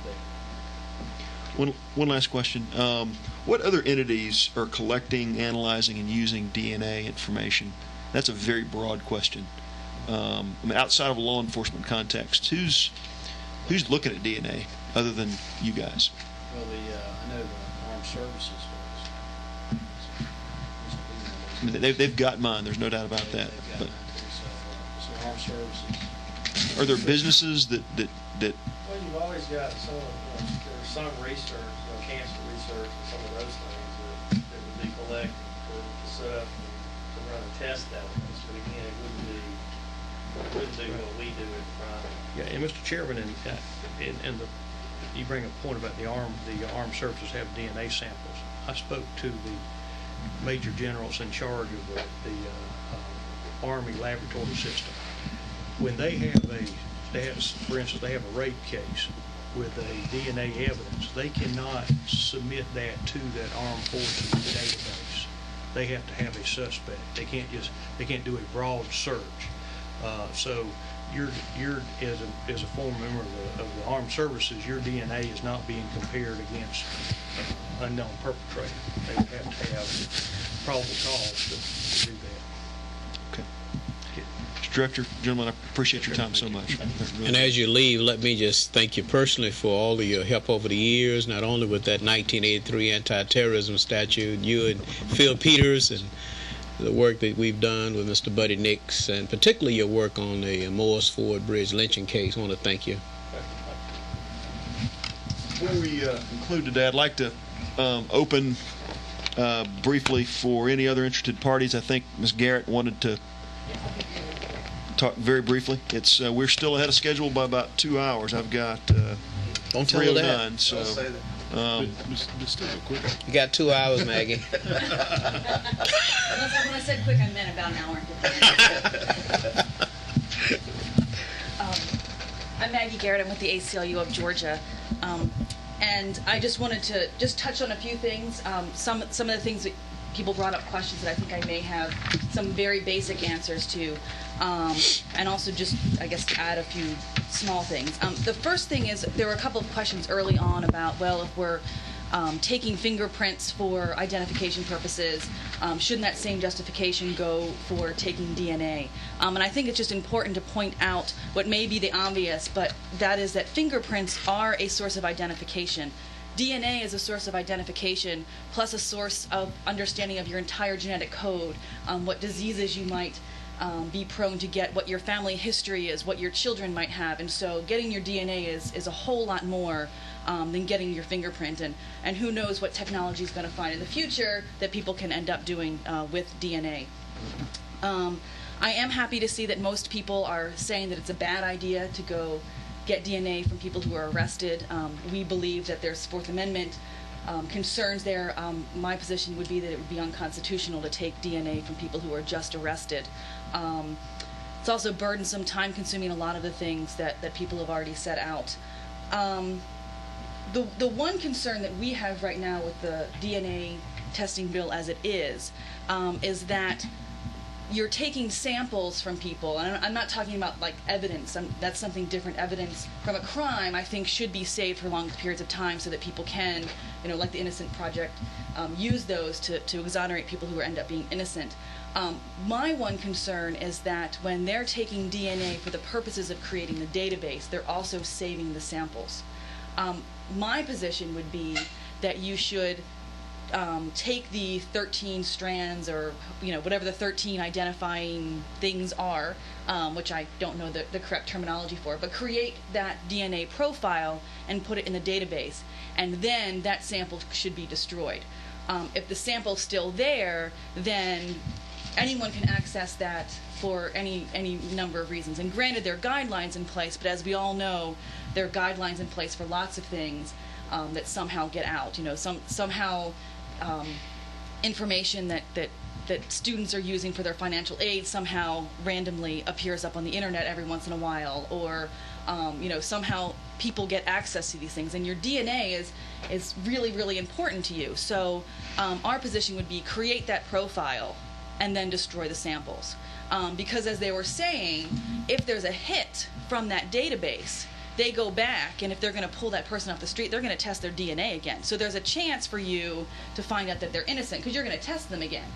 that. One last question. What other entities are collecting, analyzing, and using DNA information? That's a very broad question. I mean, outside of a law enforcement context, who's looking at DNA other than you guys? Well, I know the Armed Services does. I mean, they've got mine. There's no doubt about that. They've got But mine, so Armed Services. are there businesses that Well, you've always got there's some research, cancer research and some of those things that would be collected to set up and to run a test evidence. But again, it wouldn't do what we do at the front. Yeah, and Mr. Chairman, you bring a point about the armed services have DNA samples. I spoke to the major generals in charge of the Army laboratory system. When they have for instance, they have a rape case with a DNA evidence, they cannot submit that to that armed forces database. They have to have a suspect. They can't do a broad search. So you're as a former member of the armed services, your DNA is not being compared against unknown perpetrator. They would have to have probable cause to do that. Okay. Mr. Director, gentlemen, I appreciate your time so much. And as you leave, let me just thank you personally for all of your help over the years, not only with that 1983 Anti-Terrorism Statute, you and Phil Peters, and the work that we've done with Mr. Buddy Nix, and particularly your work on the Morris Ford Bridge lynching case. I want to thank you. Before we conclude today, I'd like to open briefly for any other interested parties. I think Ms. Garrett wanted to talk very briefly. It's we're still ahead of schedule by about 2 hours. I've got Don't tell her that. 3:09, so But still go quick. You got 2 hours, Maggie. When I said quick, I meant about an hour and 15 minutes. I'm Maggie Garrett. I'm with the ACLU of Georgia. And I just wanted to touch on a few things. Some of the things that people brought up, questions that I think I may have some very basic answers to. And also just, I guess, to add a few small things. The first thing is there were a couple of questions early on about, well, if we're taking fingerprints for identification purposes, shouldn't that same justification go for taking DNA? And I think it's just important to point out what may be the obvious, but that is that fingerprints are a source of identification. DNA is a source of identification, plus a source of understanding of your entire genetic code, what diseases you might be prone to get, what your family history is, what your children might have. And so getting your DNA is a whole lot more than getting your fingerprint. And who knows what technology is going to find in the future that people can end up doing with DNA. I am happy to see that most people are saying that it's a bad idea to go get DNA from people who are arrested. We believe that there's Fourth Amendment concerns there. My position would be that it would be unconstitutional to take DNA from people who are just arrested. It's also burdensome, time-consuming, a lot of the things that people have already set out. The one concern that we have right now with the DNA testing bill as it is that you're taking samples from people, and I'm not talking about like evidence. That's something different. Evidence from a crime, I think, should be saved for long periods of time so that people can, like the Innocent Project, use those to exonerate people who end up being innocent. My one concern is that when they're taking DNA for the purposes of creating the database, they're also saving the samples. My position would be that you should take the 13 strands, or whatever the 13 identifying things are, which I don't know the correct terminology for, but create that DNA profile and put it in the database, and then that sample should be destroyed. If the sample's still there, then anyone can access that for any number of reasons. And granted, there are guidelines in place, but as we all know, there are guidelines in place for lots of things that somehow get out. Somehow information that students are using for their financial aid somehow randomly appears up on the internet every once in a while, or somehow people get access to these things, and your DNA is really, really important to you. So our position would be create that profile and then destroy the samples. Because as they were saying, if there's a hit from that database, they go back, and if they're going to pull that person off the street, they're going to test their DNA again. So there's a chance for you to find out that they're innocent, because you're going to test them again.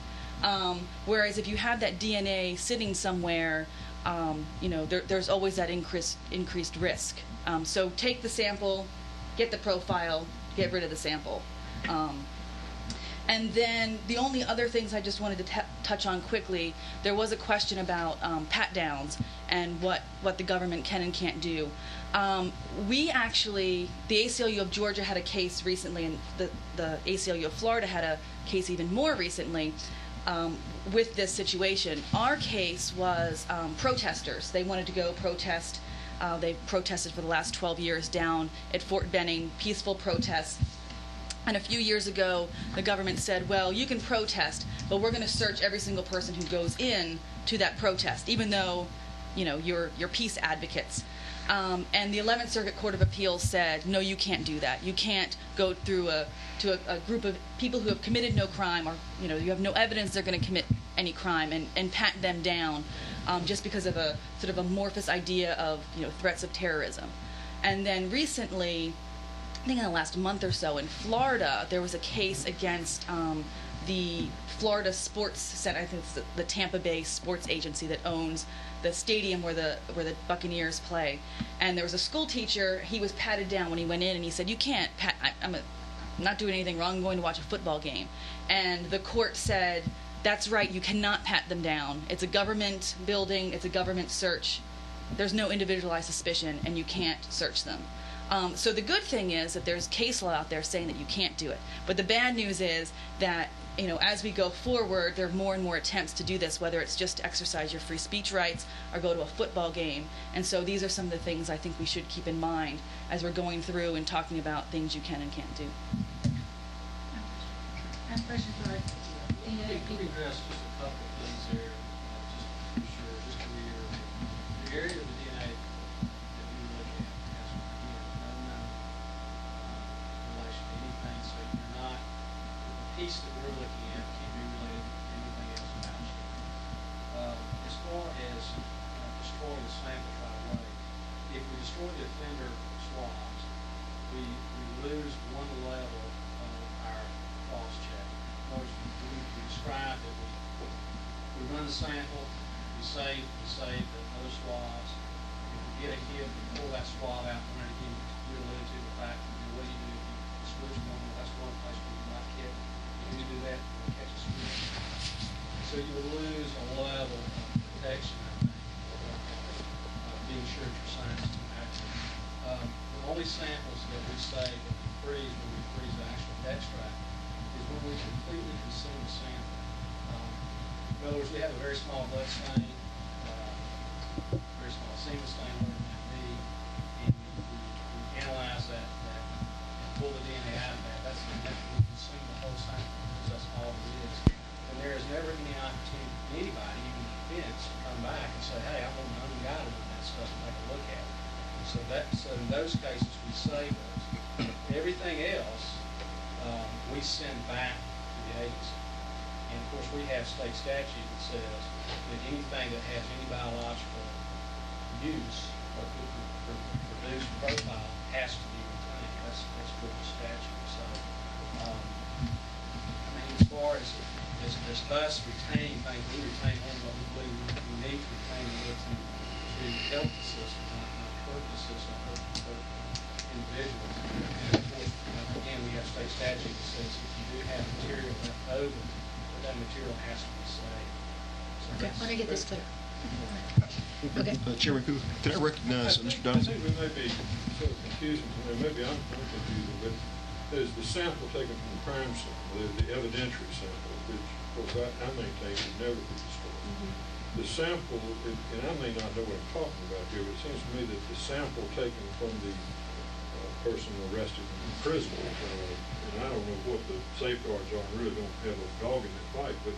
Whereas if you have that DNA sitting somewhere, there's always that increased risk. So take the sample, get the profile, get rid of the sample. And then the only other things I just wanted to touch on quickly, there was a question about pat-downs and what the government can and can't do. We actually, the ACLU of Georgia had a case recently, and the ACLU of Florida had a case even more recently with this situation. Our case was protesters. They wanted to go protest. They protested for the last 12 years down at Fort Benning, peaceful protests. And a few years ago, the government said, well, you can protest, but we're going to search every single person who goes in to that protest, even though, you're peace advocates. And the 11th Circuit Court of Appeals said, no, you can't do that. You can't go through to a group of people who have committed no crime, or you have no evidence they're going to commit any crime, and pat them down just because of a sort of amorphous idea of threats of terrorism. And then recently, I think in the last month or so, in Florida, there was a case against the Florida Sports Center. I think it's the Tampa Bay Sports Agency that owns the stadium where the Buccaneers play. And there was a school teacher. He was patted down when he went in, and he said, "You can't pat. I'm not doing anything wrong. I'm going to watch a football game." And the court said, "That's right. You cannot pat them down. It's a government building. It's a government search. There's no individualized suspicion, and you can't search them." So the good thing is that there's case law out there saying that you can't do it. But the bad news is that, as we go forward, there are more and more attempts to do this, whether it's just to exercise your free speech rights or go to a football game. And so these are some of the things I think we should keep in mind as we're going through and talking about things you can and can't do. I have a question for Let me address just a couple of things there, just to be sure, just to reiterate. The area of the DNA that we look at has no known relation to anything, so you're not, the piece that we're looking at can't be related to anything else about you. As far as destroying the samples right away, if we destroy the offender swabs, we lose one level of our cross check. In other words, we describe that we run the sample, we save the other swabs. If we get a hit, we pull that swab out, and again, you're alluded to the fact that what do you do if you switch one? That's one place where you might get, you need to do that, you catch a switch. So you would lose a level of protection, I think, of being sure that your science is accurate. The only samples that we save that we freeze when we freeze the actual extract is when we completely consume the sample. In other words, we have a very small blood stain. never any opportunity for anybody, even the defense, to come back and say, hey, I'm on the unguided on that stuff and take a look at it. And so in those cases, we save those. Everything else, we send back to the agency. And of course, we have state statute that says that anything that has any biological use or could produce a profile has to be retained. That's Georgia statute. So, I mean, as far as us retaining things, we retain only what we believe we need to retain to help the system, not hurt the system, hurt individuals. And of course, again, we have state statute that says if you do have material left over, that material has to be saved. So Okay, let me get this clear. Okay. Chairman Cook, can I recognize Mr. I Donaldson? think we may be sort of confusing, maybe I'm confusing, but there's the sample taken from the crime scene, the evidentiary sample, which, of course, I maintain would never be destroyed. The sample, and I may not know what I'm talking about here, but it seems to me that the sample taken from the person arrested in prison, and I don't know what the safeguards are, I really don't have a dog in that fight, but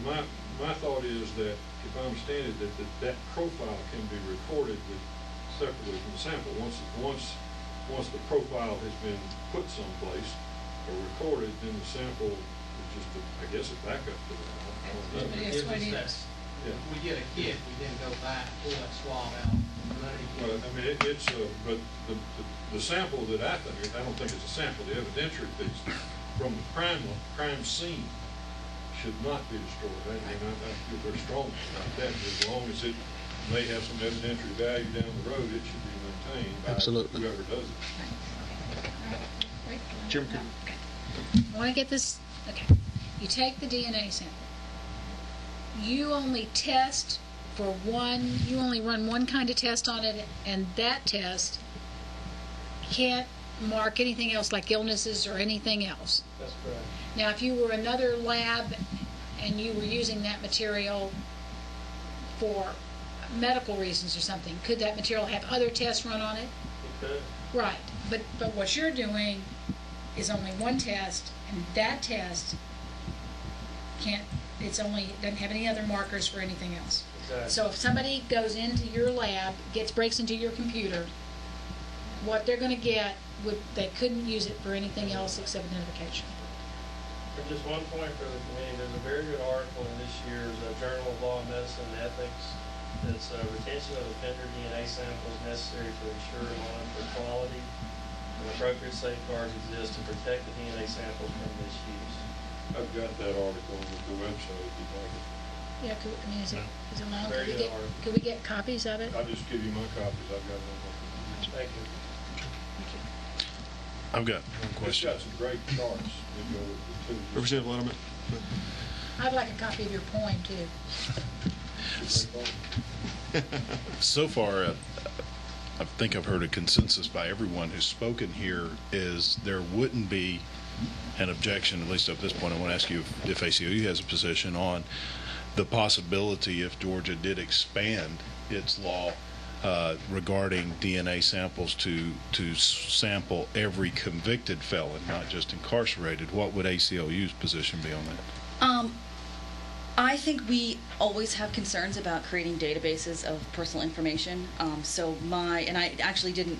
my thought is that, if I understand it, that profile can be recorded separately from the sample. Once the profile has been put someplace or recorded, then the sample is just, I guess, a backup to that. I don't know. That's what it is. Yeah. We get a kit, we then go back, pull that swab out, run it Well, again. I mean, but the sample that I don't think it's a sample, the evidentiary piece from the crime scene should not be destroyed. I feel very strongly about that. As long as it may have some evidentiary value down the road, it should be maintained by Absolutely. whoever does it. Chairman Cook. Okay. I want to get this. Okay. You take the DNA sample. You only test for one. You only run one kind of test on it, and that test can't mark anything else like illnesses or anything else. That's correct. Now, if you were another lab and you were using that material for medical reasons or something, could that material have other tests run on it? It could. Right. But what you're doing is only one test, and that test doesn't have any other markers for anything else. Exactly. So if somebody goes into your lab, breaks into your computer, what they're going to get they couldn't use it for anything else except identification. For just one point for the committee, there's a very good article in this year's Journal of Law, Medicine, and Ethics. It's retention of offender DNA samples necessary to ensure and monitor quality, and appropriate safeguards exist to protect the DNA samples from misuse. I've got that article on the website if you'd like it. Yeah, is it long? Very good article. Could we get copies of it? I'll just give you my copies. I've got them. Thank you. I've got one question. It's got some great charts. You know, with the two. Representative Letterman. I'd like a copy of your poem, too. So far, I think I've heard a consensus by everyone who's spoken here is there wouldn't be an objection, at least at this point. I want to ask you if ACLU has a position on the possibility if Georgia did expand its law regarding DNA samples to sample every convicted felon, not just incarcerated. What would ACLU's position be on that? I think we always have concerns about creating databases of personal information. And I actually didn't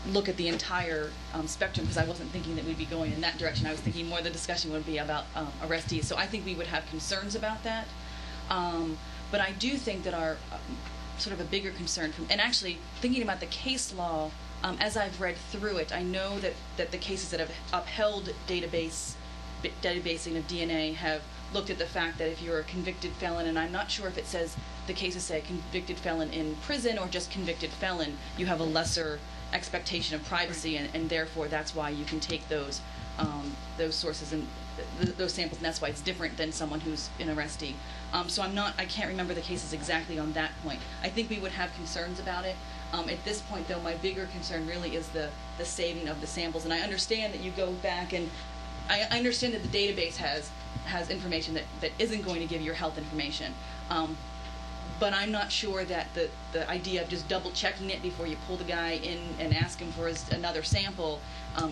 look at the entire spectrum because I wasn't thinking that we'd be going in that direction. I was thinking more the discussion would be about arrestees. So I think we would have concerns about that. But I do think that our sort of a bigger concern, and actually thinking about the case law, as I've read through it, I know that the cases that have upheld databasing of DNA have looked at the fact that if you're a convicted felon, and I'm not sure if it says, the cases say convicted felon in prison or just convicted felon, you have a lesser expectation of privacy, and therefore that's why you can take those sources and those samples, and that's why it's different than someone who's an arrestee. So I can't remember the cases exactly on that point. I think we would have concerns about it. At this point, though, my bigger concern really is the saving of the samples, and I understand that you go back and I understand that the database has information that isn't going to give your health information. but I'm not sure that the idea of just double checking it before you pull the guy in and ask him for another sample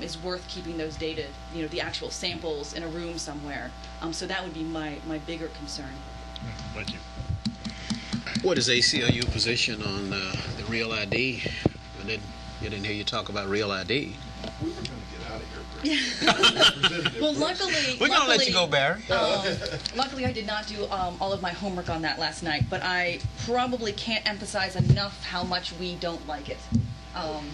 is worth keeping those data, the actual samples in a room somewhere. So that would be my bigger concern. Thank you. What is ACLU position on the Real ID? I didn't hear you talk about Real ID. We were going to get out of here. Well, luckily, We're gonna let you go, Barry. Luckily, I did not do all of my homework on that last night, but I probably can't emphasize enough how much we don't like it.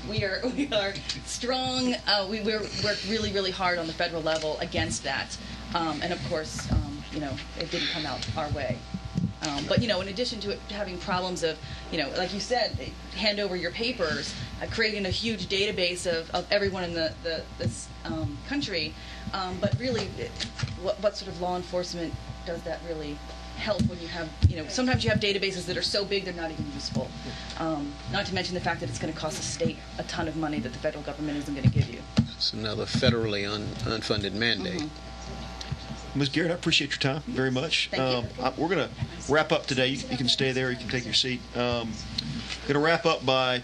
We are strong. We worked really, really hard on the federal level against that, and of course, it didn't come out our way. But in addition to it having problems of, like you said, hand over your papers, creating a huge database of everyone in this country, but really, what sort of law enforcement does that really help when you have, sometimes you have databases that are so big they're not even useful. Not to mention the fact that it's going to cost the state a ton of money that the federal government isn't going to give you. It's another federally unfunded mandate. Mm-hmm. Ms. Garrett, I appreciate your time very much. Thank you. We're going to wrap up today. You can stay there. You can take your seat. Going to wrap up by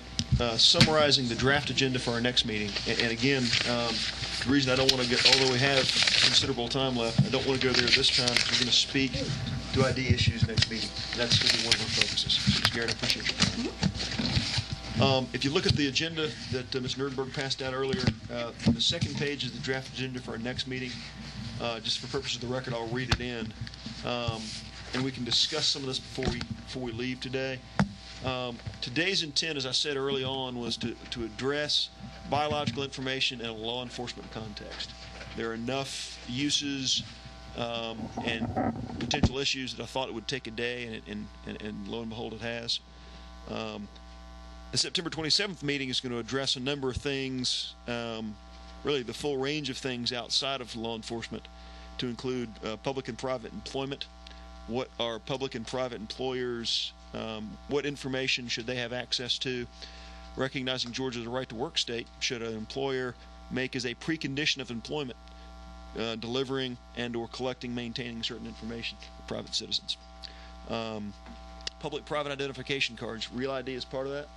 summarizing the draft agenda for our next meeting. And again, the reason I don't want to get, although we have considerable time left, I don't want to go there this time because we're going to speak to ID issues next meeting. And that's going to be one of our focuses. So, Ms. Garrett, I appreciate your time. If you look at the agenda that Ms. Nerdberg passed out earlier, the second page is the draft agenda for our next meeting. Just for purpose of the record, I'll read it in, and we can discuss some of this before we leave today. Today's intent, as I said early on, was to address biological information in a law enforcement context. There are enough uses and potential issues that I thought it would take a day, and lo and behold, it has. The September 27th meeting is going to address a number of things, really the full range of things outside of law enforcement, to include public and private employment. What are public and private employers, what information should they have access to? Recognizing Georgia as a right-to-work state, should an employer make as a precondition of employment delivering and or collecting, maintaining certain information for private citizens? Public-private identification cards, Real ID is part of that.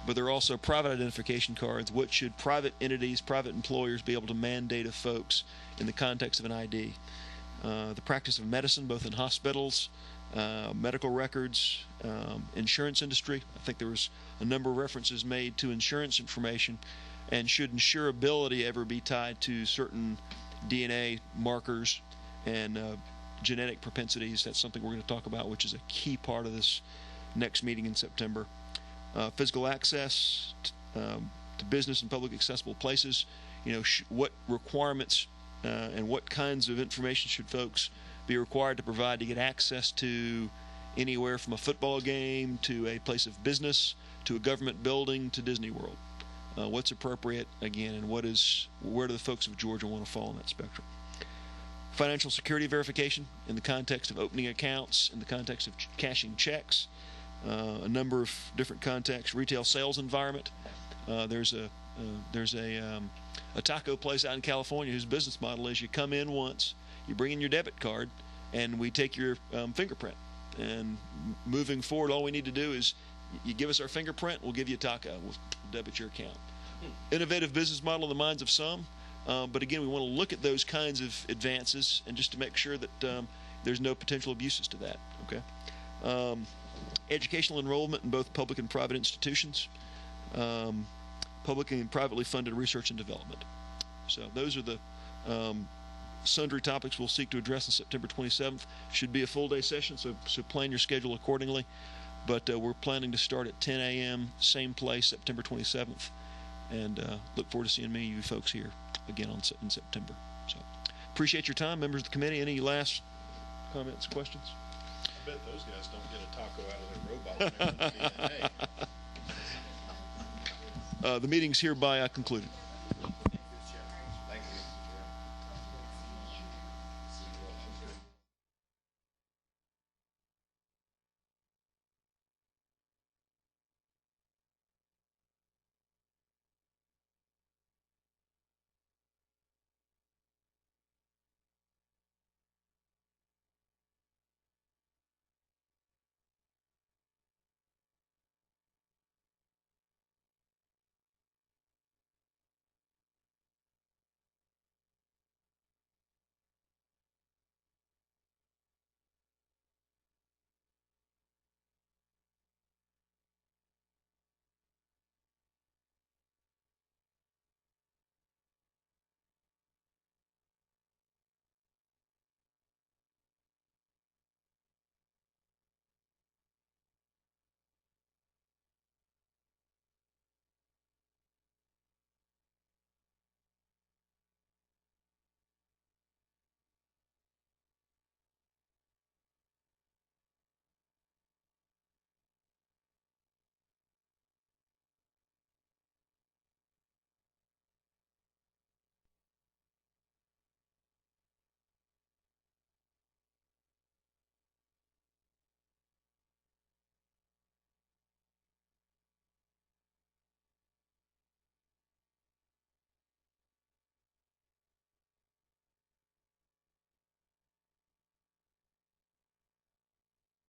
But there are also private identification cards. What should private entities, private employers be able to mandate of folks in the context of an ID? The practice of medicine, both in hospitals, medical records, insurance industry. I think there was a number of references made to insurance information. And should insurability ever be tied to certain DNA markers and genetic propensities? That's something we're going to talk about, which is a key part of this next meeting in September. Physical access to business and public accessible places. What requirements and what kinds of information should folks be required to provide to get access to anywhere from a football game to a place of business to a government building to Disney World? What's appropriate, again, and where do the folks of Georgia want to fall in that spectrum? Financial security verification in the context of opening accounts, in the context of cashing checks. A number of different contexts. Retail sales environment. There's a taco place out in California whose business model is you come in once, you bring in your debit card, and we take your fingerprint. And moving forward, all we need to do is you give us our fingerprint, we'll give you a taco. We'll debit your account. Innovative business model in the minds of some, but again, we want to look at those kinds of advances and just to make sure that there's no potential abuses to that. Okay. Educational enrollment in both public and private institutions, public and privately funded research and development. So those are the sundry topics we'll seek to address on September 27th. Should be a full-day session, so plan your schedule accordingly. But we're planning to start at 10 a.m., same place, September 27th. And look forward to seeing many of you folks here again in September. So appreciate your time, members of the committee. Any last comments, questions? I bet those guys don't get a taco out of their robot. The meeting's hereby concluded.